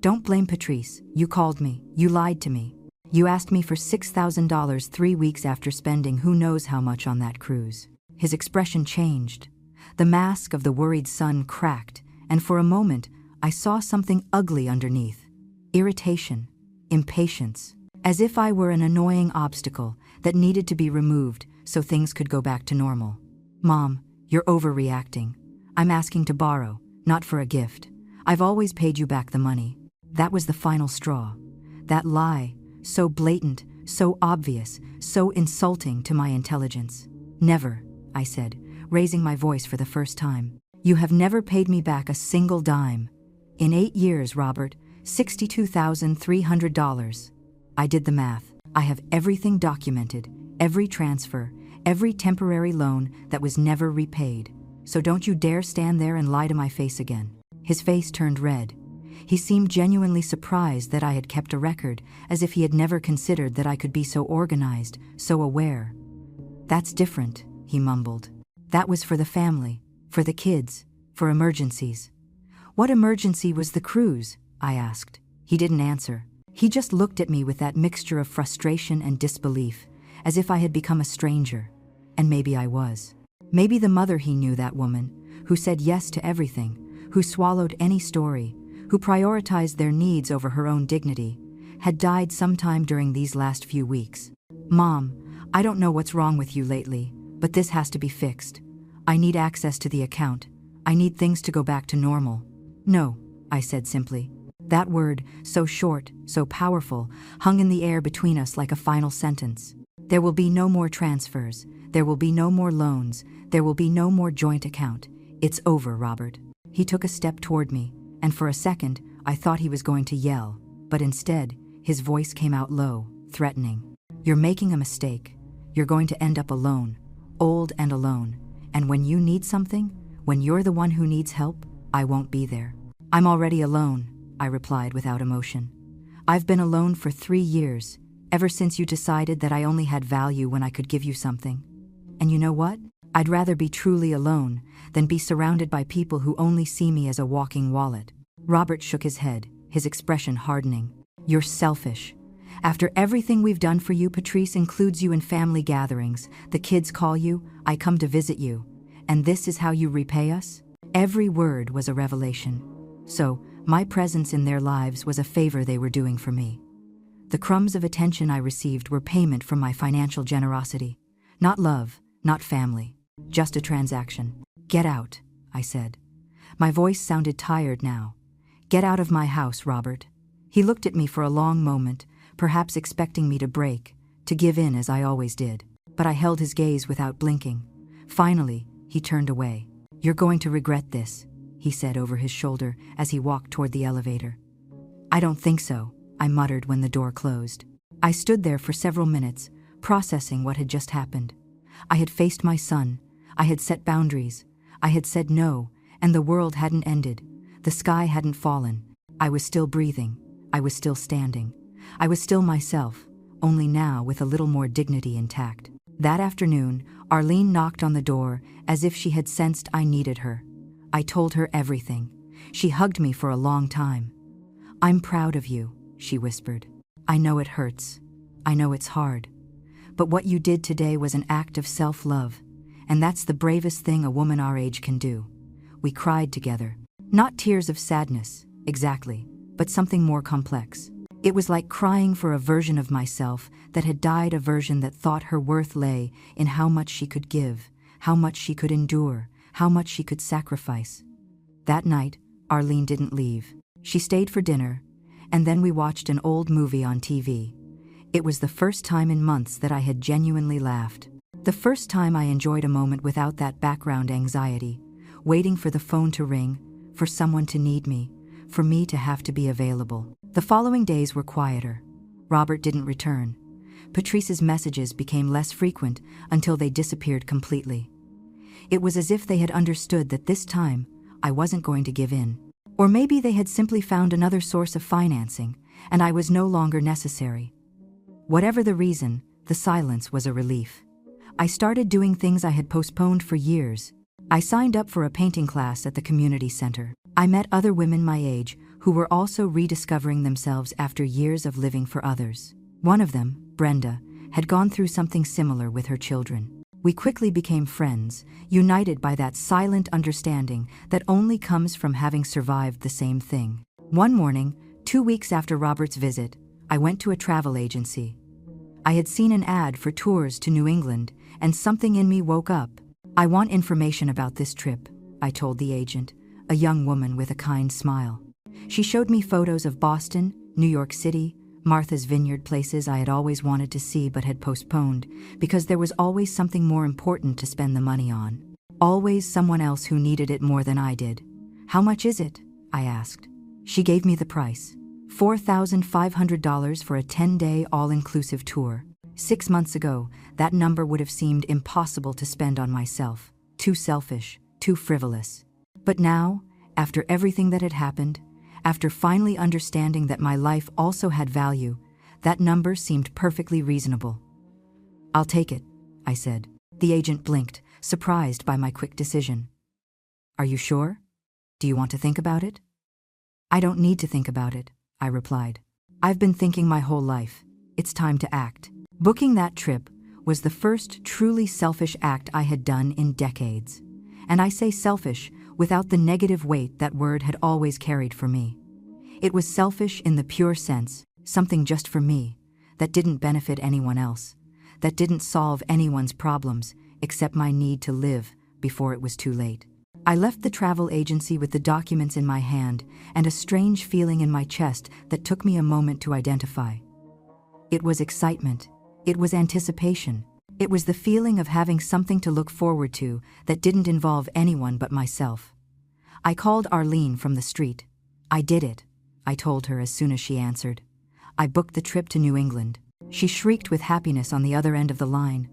"Don't blame Patrice. You called me. You lied to me. You asked me for $6,000 3 weeks after spending who knows how much on that cruise." His expression changed. The mask of the worried son cracked, and for a moment, I saw something ugly underneath. Irritation, impatience, as if I were an annoying obstacle that needed to be removed so things could go back to normal. "Mom, you're overreacting. I'm asking to borrow, not for a gift. I've always paid you back the money." That was the final straw. That lie, so blatant, so obvious, so insulting to my intelligence. "Never," I said, raising my voice for the first time. "You have never paid me back a single dime. In 8 years, Robert, $62,300. I did the math. I have everything documented, every transfer, every temporary loan that was never repaid. So don't you dare stand there and lie to my face again." His face turned red. He seemed genuinely surprised that I had kept a record, as if he had never considered that I could be so organized, so aware. "That's different," he mumbled. "That was for the family, for the kids, for emergencies." "What emergency was the cruise?" I asked. He didn't answer. He just looked at me with that mixture of frustration and disbelief, as if I had become a stranger. And maybe I was. Maybe the mother he knew, that woman, who said yes to everything, who swallowed any story, who prioritized their needs over her own dignity, had died sometime during these last few weeks. Mom, I don't know what's wrong with you lately, but this has to be fixed. I need access to the account. I need things to go back to normal. No, I said simply. That word, so short, so powerful, hung in the air between us like a final sentence. There will be no more transfers. There will be no more loans. There will be no more joint account. It's over, Robert. He took a step toward me, and for a second, I thought he was going to yell, but instead, his voice came out low, threatening. You're making a mistake. You're going to end up alone, old and alone, and when you need something, when you're the one who needs help, I won't be there. I'm already alone, I replied without emotion. I've been alone for 3 years, ever since you decided that I only had value when I could give you something. And you know what? I'd rather be truly alone than be surrounded by people who only see me as a walking wallet. Robert shook his head, his expression hardening. You're selfish. After everything we've done for you, Patrice includes you in family gatherings. The kids call you, I come to visit you. And this is how you repay us? Every word was a revelation. So, my presence in their lives was a favor they were doing for me. The crumbs of attention I received were payment for my financial generosity. Not love, not family, just a transaction. Get out, I said. My voice sounded tired now. Get out of my house, Robert. He looked at me for a long moment, perhaps expecting me to break, to give in as I always did. But I held his gaze without blinking. Finally, he turned away. You're going to regret this, he said over his shoulder as he walked toward the elevator. I don't think so, I muttered when the door closed. I stood there for several minutes, processing what had just happened. I had faced my son. I had set boundaries. I had said no, and the world hadn't ended. The sky hadn't fallen. I was still breathing. I was still standing. I was still myself, only now with a little more dignity intact. That afternoon, Arlene knocked on the door as if she had sensed I needed her. I told her everything. She hugged me for a long time. I'm proud of you, she whispered. I know it hurts. I know it's hard. But what you did today was an act of self-love, and that's the bravest thing a woman our age can do. We cried together. Not tears of sadness, exactly, but something more complex. It was like crying for a version of myself that had died, a version that thought her worth lay in how much she could give, how much she could endure, how much she could sacrifice. That night, Arlene didn't leave. She stayed for dinner, and then we watched an old movie on TV. It was the first time in months that I had genuinely laughed. The first time I enjoyed a moment without that background anxiety, waiting for the phone to ring, for someone to need me, for me to have to be available. The following days were quieter. Robert didn't return. Patrice's messages became less frequent until they disappeared completely. It was as if they had understood that this time, I wasn't going to give in. Or maybe they had simply found another source of financing, and I was no longer necessary. Whatever the reason, the silence was a relief. I started doing things I had postponed for years. I signed up for a painting class at the community center. I met other women my age who were also rediscovering themselves after years of living for others. One of them, Brenda, had gone through something similar with her children. We quickly became friends, united by that silent understanding that only comes from having survived the same thing. One morning, 2 weeks after Robert's visit, I went to a travel agency. I had seen an ad for tours to New England, and something in me woke up. I want information about this trip, I told the agent, a young woman with a kind smile. She showed me photos of Boston, New York City, Martha's Vineyard, places I had always wanted to see but had postponed, because there was always something more important to spend the money on. Always someone else who needed it more than I did. How much is it? I asked. She gave me the price. $4,500 for a 10-day all-inclusive tour. 6 months ago, that number would have seemed impossible to spend on myself. Too selfish, too frivolous. But now, after everything that had happened, after finally understanding that my life also had value, that number seemed perfectly reasonable. I'll take it, I said. The agent blinked, surprised by my quick decision. Are you sure? Do you want to think about it? I don't need to think about it, I replied. I've been thinking my whole life. It's time to act. Booking that trip was the first truly selfish act I had done in decades. And I say selfish without the negative weight that word had always carried for me. It was selfish in the pure sense, something just for me, that didn't benefit anyone else, that didn't solve anyone's problems except my need to live before it was too late. I left the travel agency with the documents in my hand and a strange feeling in my chest that took me a moment to identify. It was excitement. It was anticipation. It was the feeling of having something to look forward to that didn't involve anyone but myself. I called Arlene from the street. I did it, I told her as soon as she answered. I booked the trip to New England. She shrieked with happiness on the other end of the line.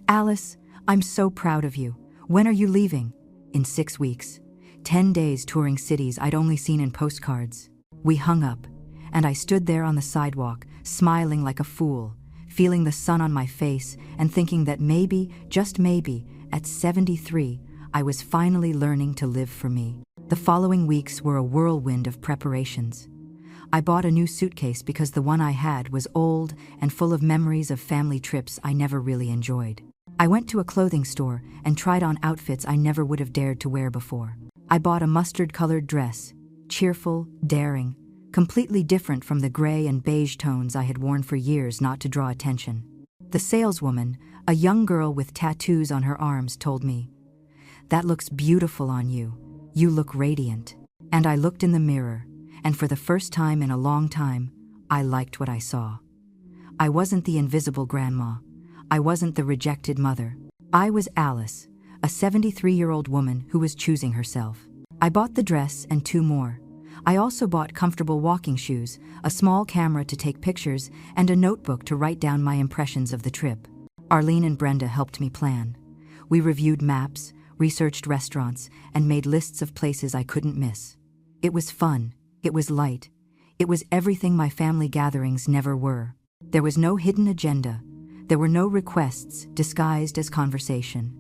Alice, I'm so proud of you. When are you leaving? In 6 weeks. 10 days touring cities I'd only seen in postcards. We hung up, and I stood there on the sidewalk, smiling like a fool, feeling the sun on my face and thinking that maybe, just maybe, at 73, I was finally learning to live for me. The following weeks were a whirlwind of preparations. I bought a new suitcase because the one I had was old and full of memories of family trips I never really enjoyed. I went to a clothing store and tried on outfits I never would have dared to wear before. I bought a mustard-colored dress, cheerful, daring, completely different from the gray and beige tones I had worn for years not to draw attention. The saleswoman, a young girl with tattoos on her arms, told me, "That looks beautiful on you. You look radiant." And I looked in the mirror, and for the first time in a long time, I liked what I saw. I wasn't the invisible grandma. I wasn't the rejected mother. I was Alice, a 73-year-old woman who was choosing herself. I bought the dress and 2 more. I also bought comfortable walking shoes, a small camera to take pictures, and a notebook to write down my impressions of the trip. Arlene and Brenda helped me plan. We reviewed maps, researched restaurants, and made lists of places I couldn't miss. It was fun. It was light. It was everything my family gatherings never were. There was no hidden agenda. There were no requests disguised as conversation.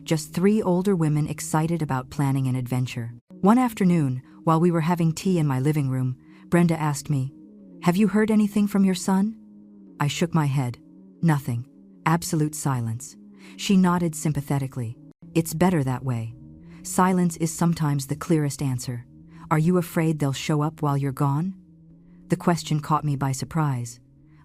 Just 3 older women excited about planning an adventure. One afternoon, while we were having tea in my living room, Brenda asked me, "Have you heard anything from your son?" I shook my head. Nothing. Absolute silence. She nodded sympathetically. "It's better that way. Silence is sometimes the clearest answer. Are you afraid they'll show up while you're gone?" The question caught me by surprise.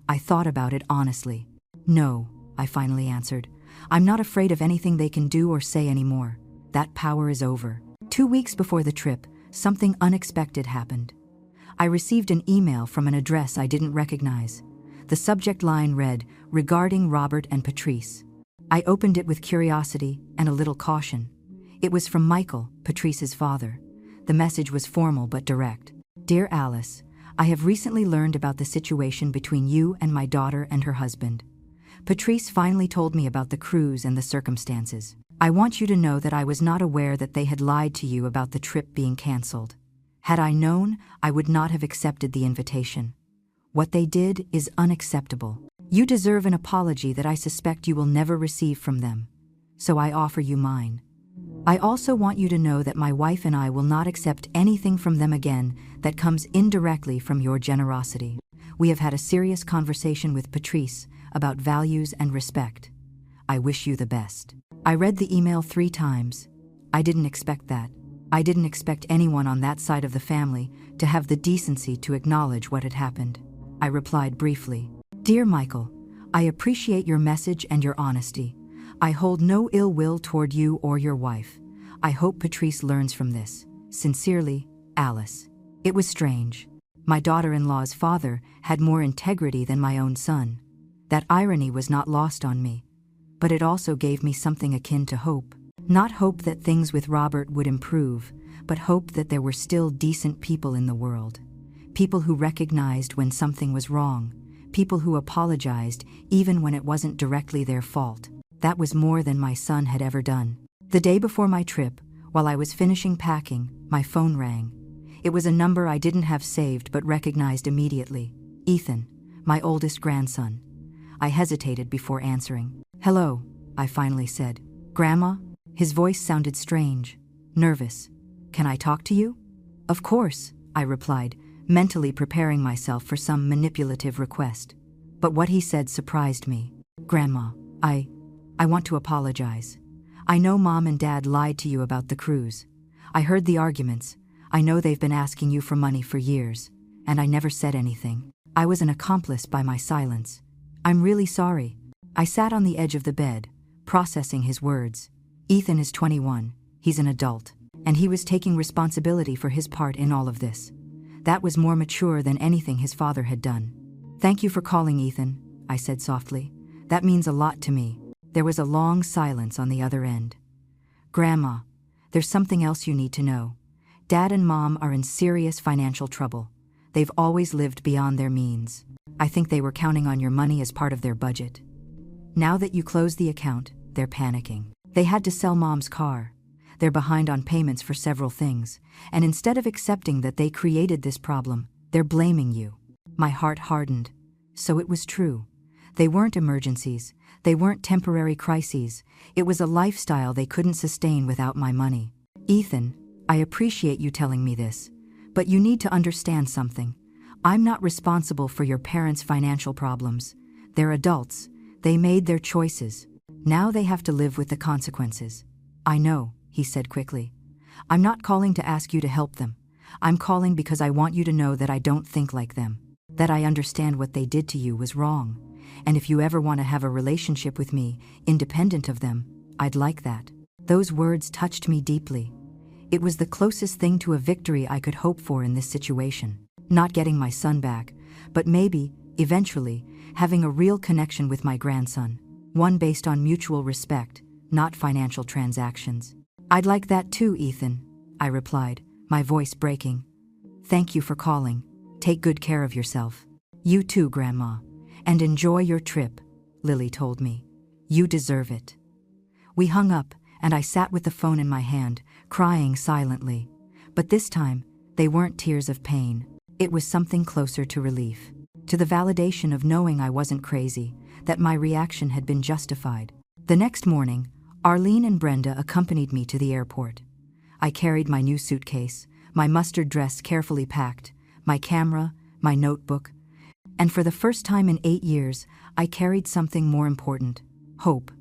I thought about it honestly. "No," I finally answered. "I'm not afraid of anything they can do or say anymore. That power is over." 2 weeks before the trip, something unexpected happened. I received an email from an address I didn't recognize. The subject line read, "Regarding Robert and Patrice." I opened it with curiosity and a little caution. It was from Michael, Patrice's father. The message was formal but direct. "Dear Alice, I have recently learned about the situation between you and my daughter and her husband. Patrice finally told me about the cruise and the circumstances. I want you to know that I was not aware that they had lied to you about the trip being canceled. Had I known, I would not have accepted the invitation. What they did is unacceptable. You deserve an apology that I suspect you will never receive from them, so I offer you mine. I also want you to know that my wife and I will not accept anything from them again that comes indirectly from your generosity. We have had a serious conversation with Patrice about values and respect. I wish you the best." I read the email 3 times. I didn't expect that. I didn't expect anyone on that side of the family to have the decency to acknowledge what had happened. I replied briefly, "Dear Michael, I appreciate your message and your honesty. I hold no ill will toward you or your wife. I hope Patrice learns from this. Sincerely, Alice." It was strange. My daughter-in-law's father had more integrity than my own son. That irony was not lost on me, but it also gave me something akin to hope. Not hope that things with Robert would improve, but hope that there were still decent people in the world. People who recognized when something was wrong. People who apologized even when it wasn't directly their fault. That was more than my son had ever done. The day before my trip, while I was finishing packing, my phone rang. It was a number I didn't have saved but recognized immediately. Ethan, my oldest grandson. I hesitated before answering. "Hello," I finally said. "Grandma?" His voice sounded strange, nervous. "Can I talk to you?" "Of course," I replied, mentally preparing myself for some manipulative request. But what he said surprised me. "Grandma, I want to apologize. I know Mom and Dad lied to you about the cruise. I heard the arguments. I know they've been asking you for money for years, and I never said anything. I was an accomplice by my silence. I'm really sorry." I sat on the edge of the bed, processing his words. Ethan is 21, he's an adult, and he was taking responsibility for his part in all of this. That was more mature than anything his father had done. "Thank you for calling, Ethan," I said softly. "That means a lot to me." There was a long silence on the other end. "Grandma, there's something else you need to know. Dad and Mom are in serious financial trouble. They've always lived beyond their means. I think they were counting on your money as part of their budget. Now that you closed the account, they're panicking. They had to sell Mom's car. They're behind on payments for several things, and instead of accepting that they created this problem, they're blaming you." My heart hardened. So it was true. They weren't emergencies. They weren't temporary crises. It was a lifestyle they couldn't sustain without my money. "Ethan, I appreciate you telling me this, but you need to understand something. I'm not responsible for your parents' financial problems. They're adults. They made their choices. Now they have to live with the consequences." "I know," he said quickly. "I'm not calling to ask you to help them. I'm calling because I want you to know that I don't think like them. That I understand what they did to you was wrong. And if you ever want to have a relationship with me, independent of them, I'd like that." Those words touched me deeply. It was the closest thing to a victory I could hope for in this situation. Not getting my son back, but maybe, eventually, having a real connection with my grandson. One based on mutual respect, not financial transactions. "I'd like that too, Ethan," I replied, my voice breaking. "Thank you for calling. Take good care of yourself." "You too, Grandma. And enjoy your trip," Lily told me. "You deserve it." We hung up, and I sat with the phone in my hand, crying silently. But this time, they weren't tears of pain. It was something closer to relief. To the validation of knowing I wasn't crazy, that my reaction had been justified. The next morning, Arlene and Brenda accompanied me to the airport. I carried my new suitcase, my mustard dress carefully packed, my camera, my notebook, and for the first time in 8 years, I carried something more important: hope.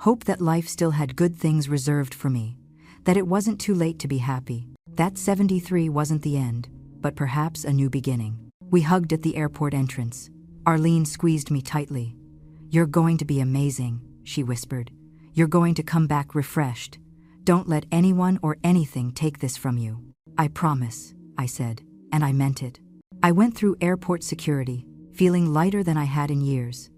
Hope that life still had good things reserved for me, that it wasn't too late to be happy, that 73 wasn't the end, but perhaps a new beginning. We hugged at the airport entrance. Arlene squeezed me tightly. "You're going to be amazing," she whispered. "You're going to come back refreshed. Don't let anyone or anything take this from you." "I promise," I said, and I meant it. I went through airport security, feeling lighter than I had in years.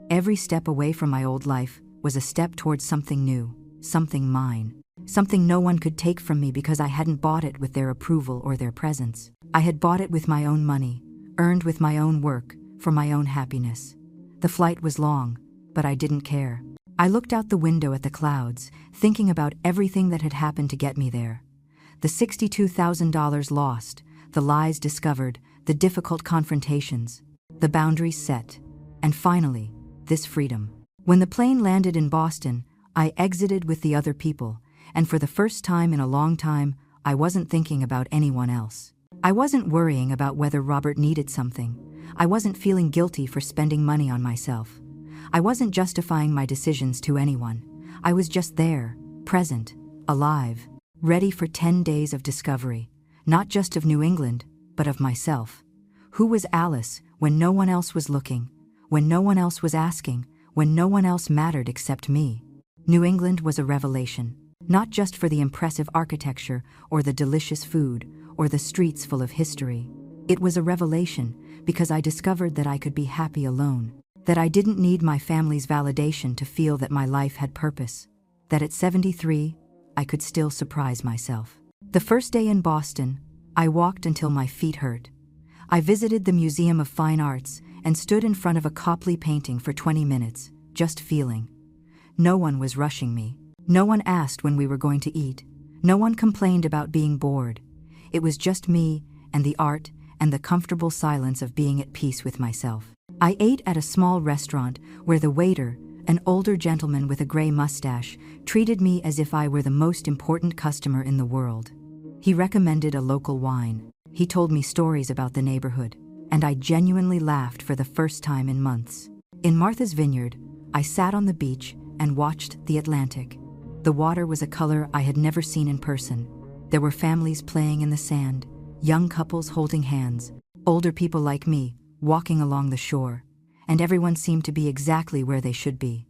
Every step away from my old life was a step towards something new, something mine, something no one could take from me because I hadn't bought it with their approval or their presence. I had bought it with my own money, earned with my own work, for my own happiness. The flight was long, but I didn't care. I looked out the window at the clouds, thinking about everything that had happened to get me there. The $62,000 lost, the lies discovered, the difficult confrontations, the boundaries set, and finally, this freedom. When the plane landed in Boston, I exited with the other people, and for the first time in a long time, I wasn't thinking about anyone else. I wasn't worrying about whether Robert needed something. I wasn't feeling guilty for spending money on myself. I wasn't justifying my decisions to anyone. I was just there, present, alive, ready for 10 days of discovery, not just of New England, but of myself. Who was Alice when no one else was looking, when no one else was asking, when no one else mattered except me? New England was a revelation, not just for the impressive architecture or the delicious food or the streets full of history. It was a revelation because I discovered that I could be happy alone, that I didn't need my family's validation to feel that my life had purpose, that at 73, I could still surprise myself. The first day in Boston, I walked until my feet hurt. I visited the Museum of Fine Arts and stood in front of a Copley painting for 20 minutes, just feeling. No one was rushing me. No one asked when we were going to eat. No one complained about being bored. It was just me and the art and the comfortable silence of being at peace with myself. I ate at a small restaurant where the waiter, an older gentleman with a gray mustache, treated me as if I were the most important customer in the world. He recommended a local wine. He told me stories about the neighborhood, and I genuinely laughed for the first time in months. In Martha's Vineyard, I sat on the beach and watched the Atlantic. The water was a color I had never seen in person. There were families playing in the sand, young couples holding hands, older people like me walking along the shore, and everyone seemed to be exactly where they should be.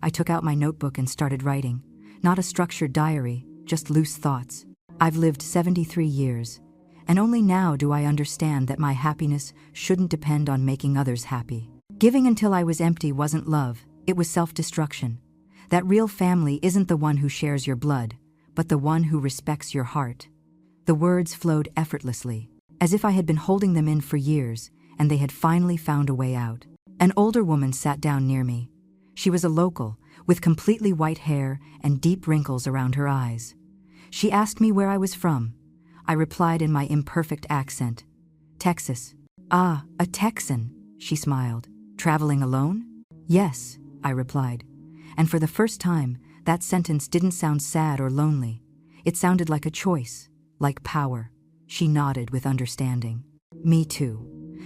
I took out my notebook and started writing, not a structured diary, just loose thoughts. I've lived 73 years, and only now do I understand that my happiness shouldn't depend on making others happy. Giving until I was empty wasn't love, it was self-destruction. That real family isn't the one who shares your blood, but the one who respects your heart. The words flowed effortlessly, as if I had been holding them in for years, and they had finally found a way out. An older woman sat down near me. She was a local, with completely white hair and deep wrinkles around her eyes. She asked me where I was from. I replied in my imperfect accent, "Texas." "Ah, a Texan," she smiled. "Traveling alone?" "Yes," I replied. And for the first time, that sentence didn't sound sad or lonely. It sounded like a choice, like power. She nodded with understanding. "Me too.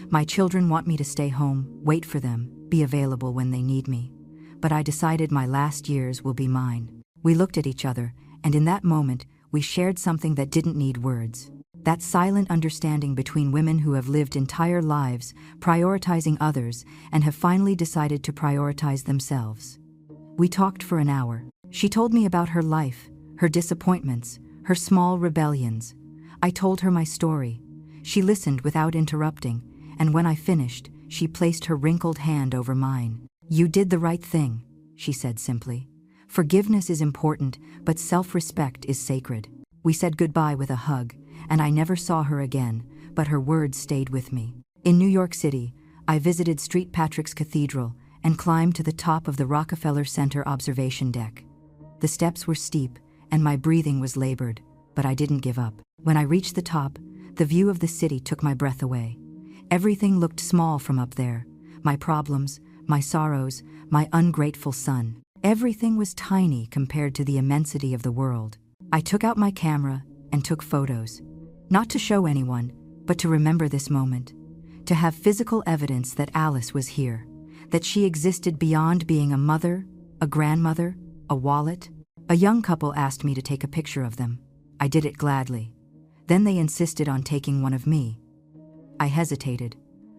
My children want me to stay home, wait for them, be available when they need me. But I decided my last years will be mine." We looked at each other, and in that moment, we shared something that didn't need words. That silent understanding between women who have lived entire lives prioritizing others and have finally decided to prioritize themselves. We talked for an hour. She told me about her life, her disappointments, her small rebellions. I told her my story. She listened without interrupting, and when I finished, she placed her wrinkled hand over mine. "You did the right thing," she said simply. "Forgiveness is important, but self-respect is sacred." We said goodbye with a hug, and I never saw her again, but her words stayed with me. In New York City, I visited St. Patrick's Cathedral and climbed to the top of the Rockefeller Center observation deck. The steps were steep, and my breathing was labored, but I didn't give up. When I reached the top, the view of the city took my breath away. Everything looked small from up there. My problems, my sorrows, my ungrateful son. Everything was tiny compared to the immensity of the world. I took out my camera and took photos. Not to show anyone, but to remember this moment. To have physical evidence that Alice was here. That she existed beyond being a mother, a grandmother, a wallet. A young couple asked me to take a picture of them. I did it gladly. Then they insisted on taking one of me. I hesitated.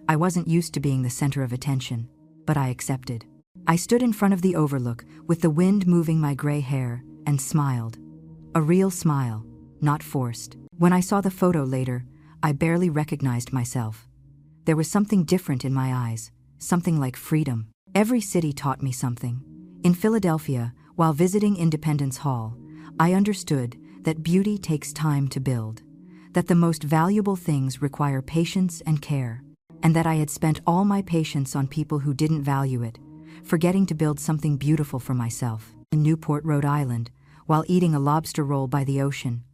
I wasn't used to being the center of attention, but I accepted. I stood in front of the overlook with the wind moving my gray hair and smiled. A real smile, not forced. When I saw the photo later, I barely recognized myself. There was something different in my eyes, something like freedom. Every city taught me something. In Philadelphia, while visiting Independence Hall, I understood that beauty takes time to build, that the most valuable things require patience and care, and that I had spent all my patience on people who didn't value it, forgetting to build something beautiful for myself. In Newport, Rhode Island, while eating a lobster roll by the ocean,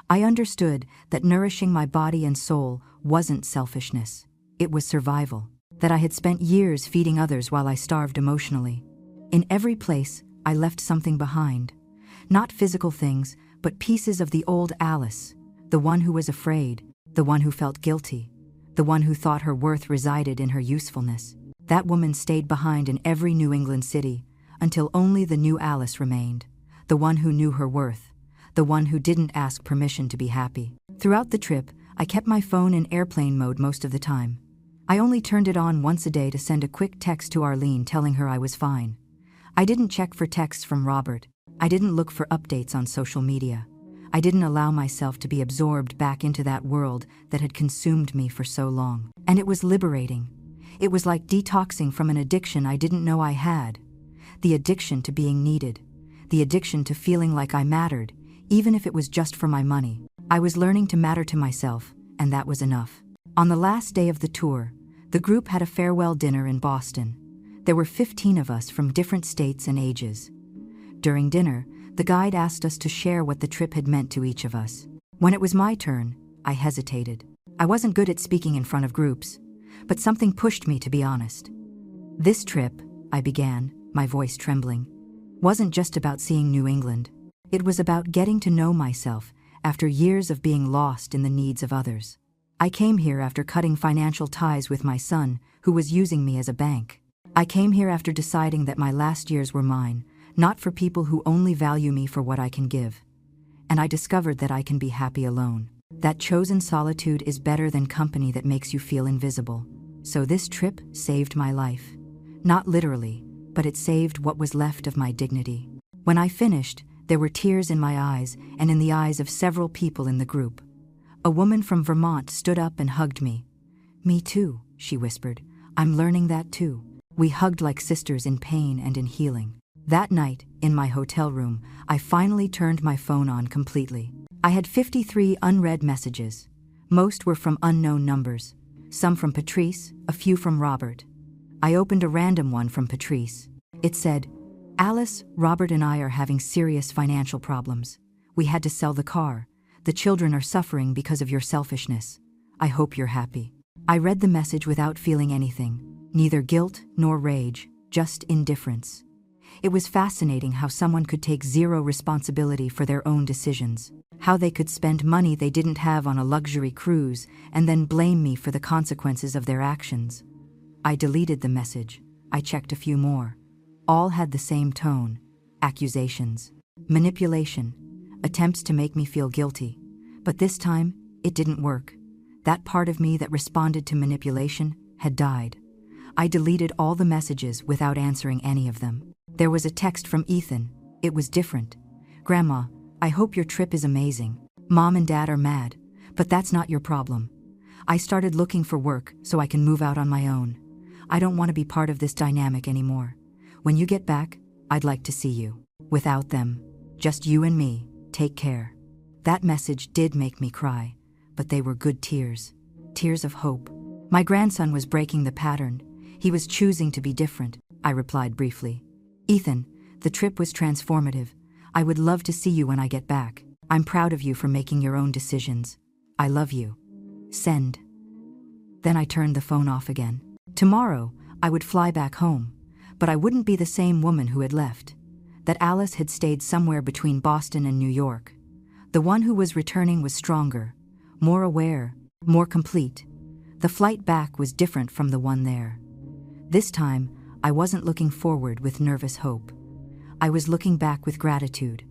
I understood that nourishing my body and soul wasn't selfishness, it was survival, that I had spent years feeding others while I starved emotionally. In every place, I left something behind. Not physical things, but pieces of the old Alice, the one who was afraid, the one who felt guilty, the one who thought her worth resided in her usefulness. That woman stayed behind in every New England city, until only the new Alice remained, the one who knew her worth, the one who didn't ask permission to be happy. Throughout the trip, I kept my phone in airplane mode most of the time. I only turned it on once a day to send a quick text to Arlene telling her I was fine. I didn't check for texts from Robert. I didn't look for updates on social media. I didn't allow myself to be absorbed back into that world that had consumed me for so long. And it was liberating. It was like detoxing from an addiction I didn't know I had. The addiction to being needed. The addiction to feeling like I mattered, even if it was just for my money. I was learning to matter to myself, and that was enough. On the last day of the tour, the group had a farewell dinner in Boston. There were 15 of us from different states and ages. During dinner, the guide asked us to share what the trip had meant to each of us. When it was my turn, I hesitated. I wasn't good at speaking in front of groups, but something pushed me to be honest. This trip, I began, my voice trembling, wasn't just about seeing New England. It was about getting to know myself after years of being lost in the needs of others. I came here after cutting financial ties with my son, who was using me as a bank. I came here after deciding that my last years were mine, not for people who only value me for what I can give. And I discovered that I can be happy alone. That chosen solitude is better than company that makes you feel invisible. So this trip saved my life. Not literally, but it saved what was left of my dignity. When I finished, there were tears in my eyes and in the eyes of several people in the group. A woman from Vermont stood up and hugged me. "Me too," she whispered. "I'm learning that too." We hugged like sisters in pain and in healing. That night, in my hotel room, I finally turned my phone on completely. I had 53 unread messages. Most were from unknown numbers. Some from Patrice, a few from Robert. I opened a random one from Patrice. It said, "Alice, Robert and I are having serious financial problems. We had to sell the car. The children are suffering because of your selfishness. I hope you're happy." I read the message without feeling anything, neither guilt nor rage, just indifference. It was fascinating how someone could take zero responsibility for their own decisions, how they could spend money they didn't have on a luxury cruise and then blame me for the consequences of their actions. I deleted the message. I checked a few more. All had the same tone: accusations, manipulation, attempts to make me feel guilty. But this time, it didn't work. That part of me that responded to manipulation had died. I deleted all the messages without answering any of them. There was a text from Ethan. It was different. "Grandma, I hope your trip is amazing. Mom and Dad are mad, but that's not your problem. I started looking for work so I can move out on my own. I don't want to be part of this dynamic anymore. When you get back, I'd like to see you. Without them, just you and me. Take care." That message did make me cry, but they were good tears. Tears of hope. My grandson was breaking the pattern. He was choosing to be different, I replied briefly. "Ethan, the trip was transformative. I would love to see you when I get back. I'm proud of you for making your own decisions. I love you. Send." Then I turned the phone off again. Tomorrow, I would fly back home, but I wouldn't be the same woman who had left. That Alice had stayed somewhere between Boston and New York. The one who was returning was stronger, more aware, more complete. The flight back was different from the one there. This time, I wasn't looking forward with nervous hope. I was looking back with gratitude.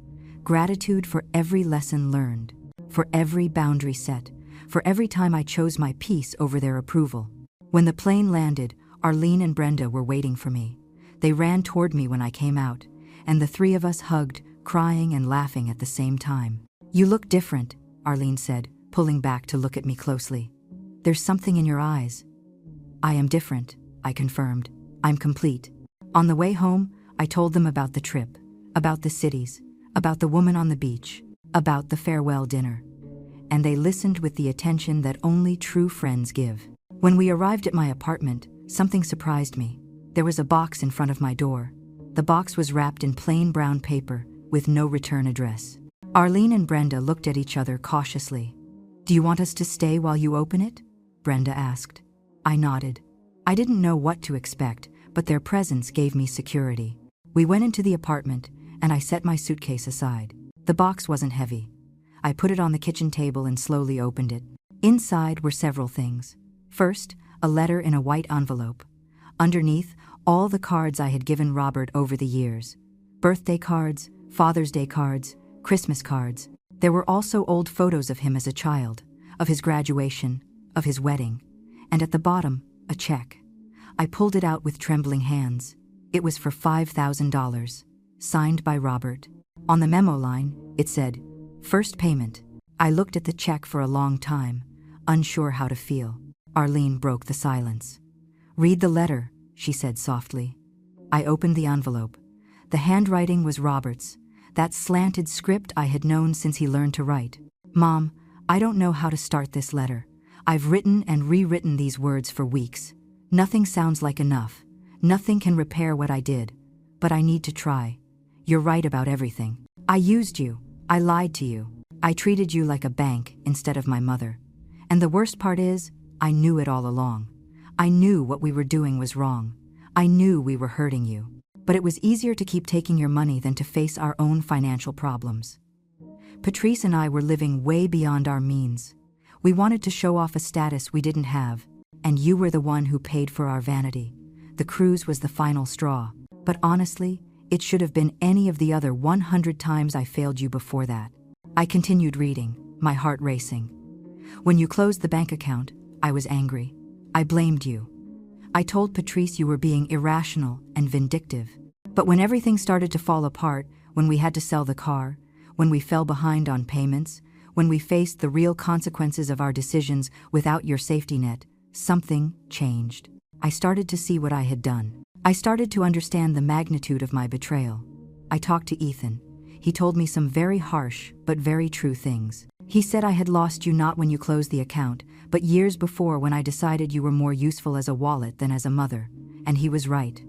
Gratitude for every lesson learned, for every boundary set, for every time I chose my peace over their approval. When the plane landed, Arlene and Brenda were waiting for me. They ran toward me when I came out, and the three of us hugged, crying and laughing at the same time. "You look different," Arlene said, pulling back to look at me closely. "There's something in your eyes." "I am different," I confirmed. "I'm complete." On the way home, I told them about the trip, about the cities, about the woman on the beach, about the farewell dinner. And they listened with the attention that only true friends give. When we arrived at my apartment, something surprised me. There was a box in front of my door. The box was wrapped in plain brown paper with no return address. Arlene and Brenda looked at each other cautiously. "Do you want us to stay while you open it?" Brenda asked. I nodded. I didn't know what to expect, but their presence gave me security. We went into the apartment, and I set my suitcase aside. The box wasn't heavy. I put it on the kitchen table and slowly opened it. Inside were several things. First, a letter in a white envelope. Underneath, all the cards I had given Robert over the years. Birthday cards, Father's Day cards, Christmas cards. There were also old photos of him as a child, of his graduation, of his wedding, and at the bottom, a check. I pulled it out with trembling hands. It was for $5,000, signed by Robert. On the memo line, it said, "First payment." I looked at the check for a long time, unsure how to feel. Arlene broke the silence. "Read the letter," she said softly. I opened the envelope. The handwriting was Robert's, that slanted script I had known since he learned to write. "Mom, I don't know how to start this letter. I've written and rewritten these words for weeks. Nothing sounds like enough. Nothing can repair what I did. But I need to try. You're right about everything. I used you. I lied to you. I treated you like a bank instead of my mother. And the worst part is, I knew it all along. I knew what we were doing was wrong. I knew we were hurting you. But it was easier to keep taking your money than to face our own financial problems. Patrice and I were living way beyond our means. We wanted to show off a status we didn't have, and you were the one who paid for our vanity. The cruise was the final straw. But honestly, it should have been any of the other 100 times I failed you before that. I continued reading, my heart racing. When you closed the bank account, I was angry. I blamed you. I told Patrice you were being irrational and vindictive. But when everything started to fall apart, when we had to sell the car, when we fell behind on payments, when we faced the real consequences of our decisions without your safety net, something changed. I started to see what I had done. I started to understand the magnitude of my betrayal. I talked to Ethan. He told me some very harsh but very true things. He said I had lost you not when you closed the account, but years before when I decided you were more useful as a wallet than as a mother. And he was right.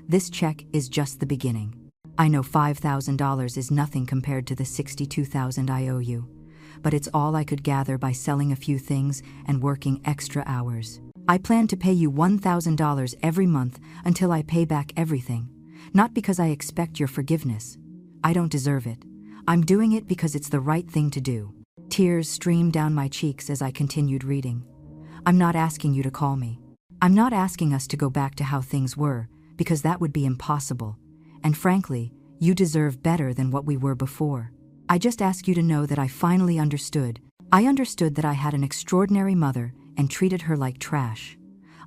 This check is just the beginning. I know $5,000 is nothing compared to the $62,000 I owe you, but it's all I could gather by selling a few things and working extra hours. I plan to pay you $1,000 every month until I pay back everything, not because I expect your forgiveness. I don't deserve it. I'm doing it because it's the right thing to do. Tears streamed down my cheeks as I continued reading. I'm not asking you to call me. I'm not asking us to go back to how things were, because that would be impossible. And frankly, you deserve better than what we were before. I just ask you to know that I finally understood. I understood that I had an extraordinary mother and treated her like trash.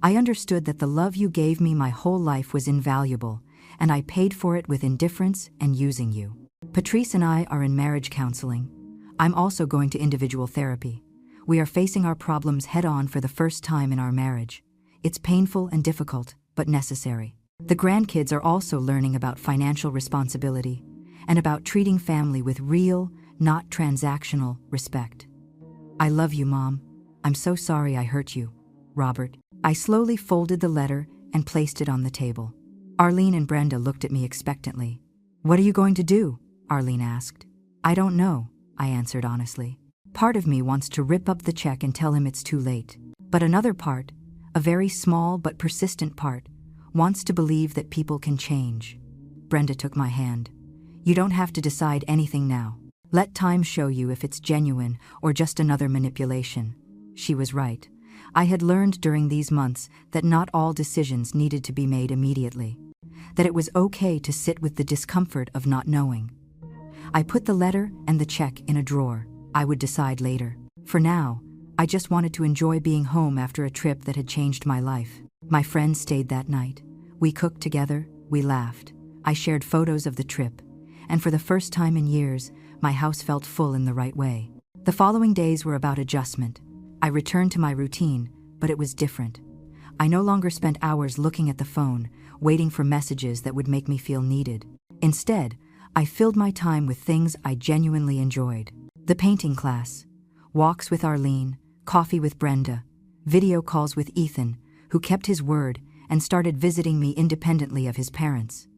I understood that the love you gave me my whole life was invaluable, and I paid for it with indifference and using you. Patrice and I are in marriage counseling. I'm also going to individual therapy. We are facing our problems head-on for the first time in our marriage. It's painful and difficult, but necessary. The grandkids are also learning about financial responsibility and about treating family with real, not transactional, respect. I love you, Mom. I'm so sorry I hurt you, Robert. I slowly folded the letter and placed it on the table. Arlene and Brenda looked at me expectantly. What are you going to do? Arlene asked. I don't know, I answered honestly. Part of me wants to rip up the check and tell him it's too late. But another part, a very small but persistent part, wants to believe that people can change. Brenda took my hand. You don't have to decide anything now. Let time show you if it's genuine or just another manipulation. She was right. I had learned during these months that not all decisions needed to be made immediately, that it was okay to sit with the discomfort of not knowing. I put the letter and the check in a drawer. I would decide later. For now, I just wanted to enjoy being home after a trip that had changed my life. My friends stayed that night. We cooked together, we laughed. I shared photos of the trip, and for the first time in years, my house felt full in the right way. The following days were about adjustment. I returned to my routine, but it was different. I no longer spent hours looking at the phone, waiting for messages that would make me feel needed. Instead, I filled my time with things I genuinely enjoyed. The painting class, walks with Arlene, coffee with Brenda, video calls with Ethan, who kept his word and started visiting me independently of his parents.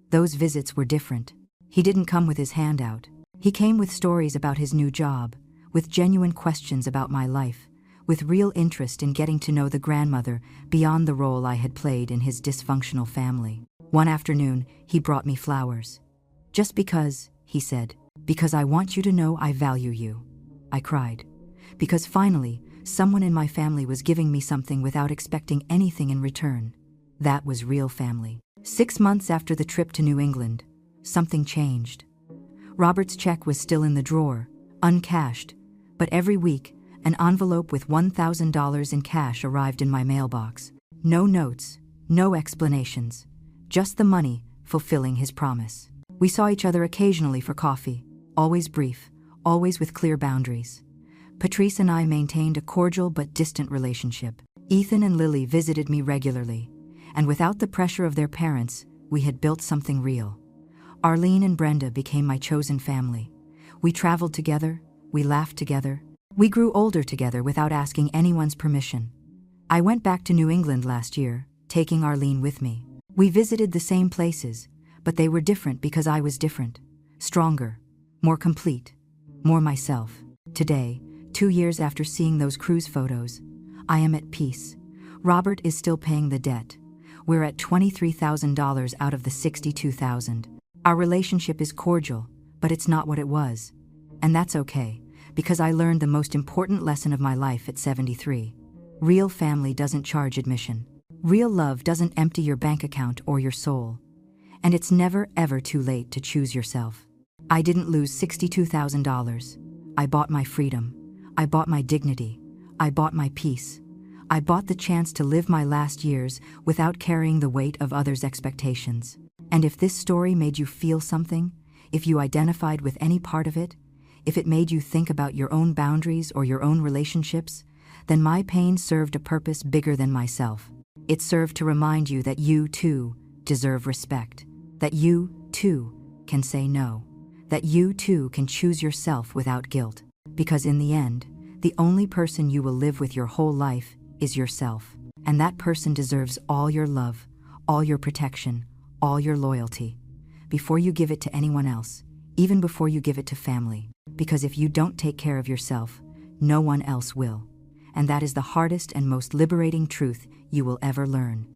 Those visits were different. He didn't come with his hand out. He came with stories about his new job, with genuine questions about my life, with real interest in getting to know the grandmother beyond the role I had played in his dysfunctional family. One afternoon, he brought me flowers. Just because, he said, because I want you to know I value you. I cried. Because finally, someone in my family was giving me something without expecting anything in return. That was real family. 6 months after the trip to New England, something changed. Robert's check was still in the drawer, uncashed, but every week, an envelope with $1,000 in cash arrived in my mailbox. No notes, no explanations, just the money fulfilling his promise. We saw each other occasionally for coffee, always brief, always with clear boundaries. Patrice and I maintained a cordial but distant relationship. Ethan and Lily visited me regularly, and without the pressure of their parents, we had built something real. Arlene and Brenda became my chosen family. We traveled together, we laughed together, we grew older together without asking anyone's permission. I went back to New England last year, taking Arlene with me. We visited the same places, but they were different because I was different, stronger, more complete, more myself. Today, 2 years after seeing those cruise photos, I am at peace. Robert is still paying the debt. We're at $23,000 out of the $62,000. Our relationship is cordial, but it's not what it was. And that's okay, because I learned the most important lesson of my life at 73. Real family doesn't charge admission. Real love doesn't empty your bank account or your soul. And it's never ever too late to choose yourself. I didn't lose $62,000. I bought my freedom. I bought my dignity. I bought my peace. I bought the chance to live my last years without carrying the weight of others' expectations. And if this story made you feel something, if you identified with any part of it, if it made you think about your own boundaries or your own relationships, then my pain served a purpose bigger than myself. It served to remind you that you, too, deserve respect, that you, too, can say no, that you, too, can choose yourself without guilt. Because in the end, the only person you will live with your whole life is yourself. And that person deserves all your love, all your protection, all your loyalty, before you give it to anyone else, even before you give it to family. Because if you don't take care of yourself, no one else will. And that is the hardest and most liberating truth you will ever learn.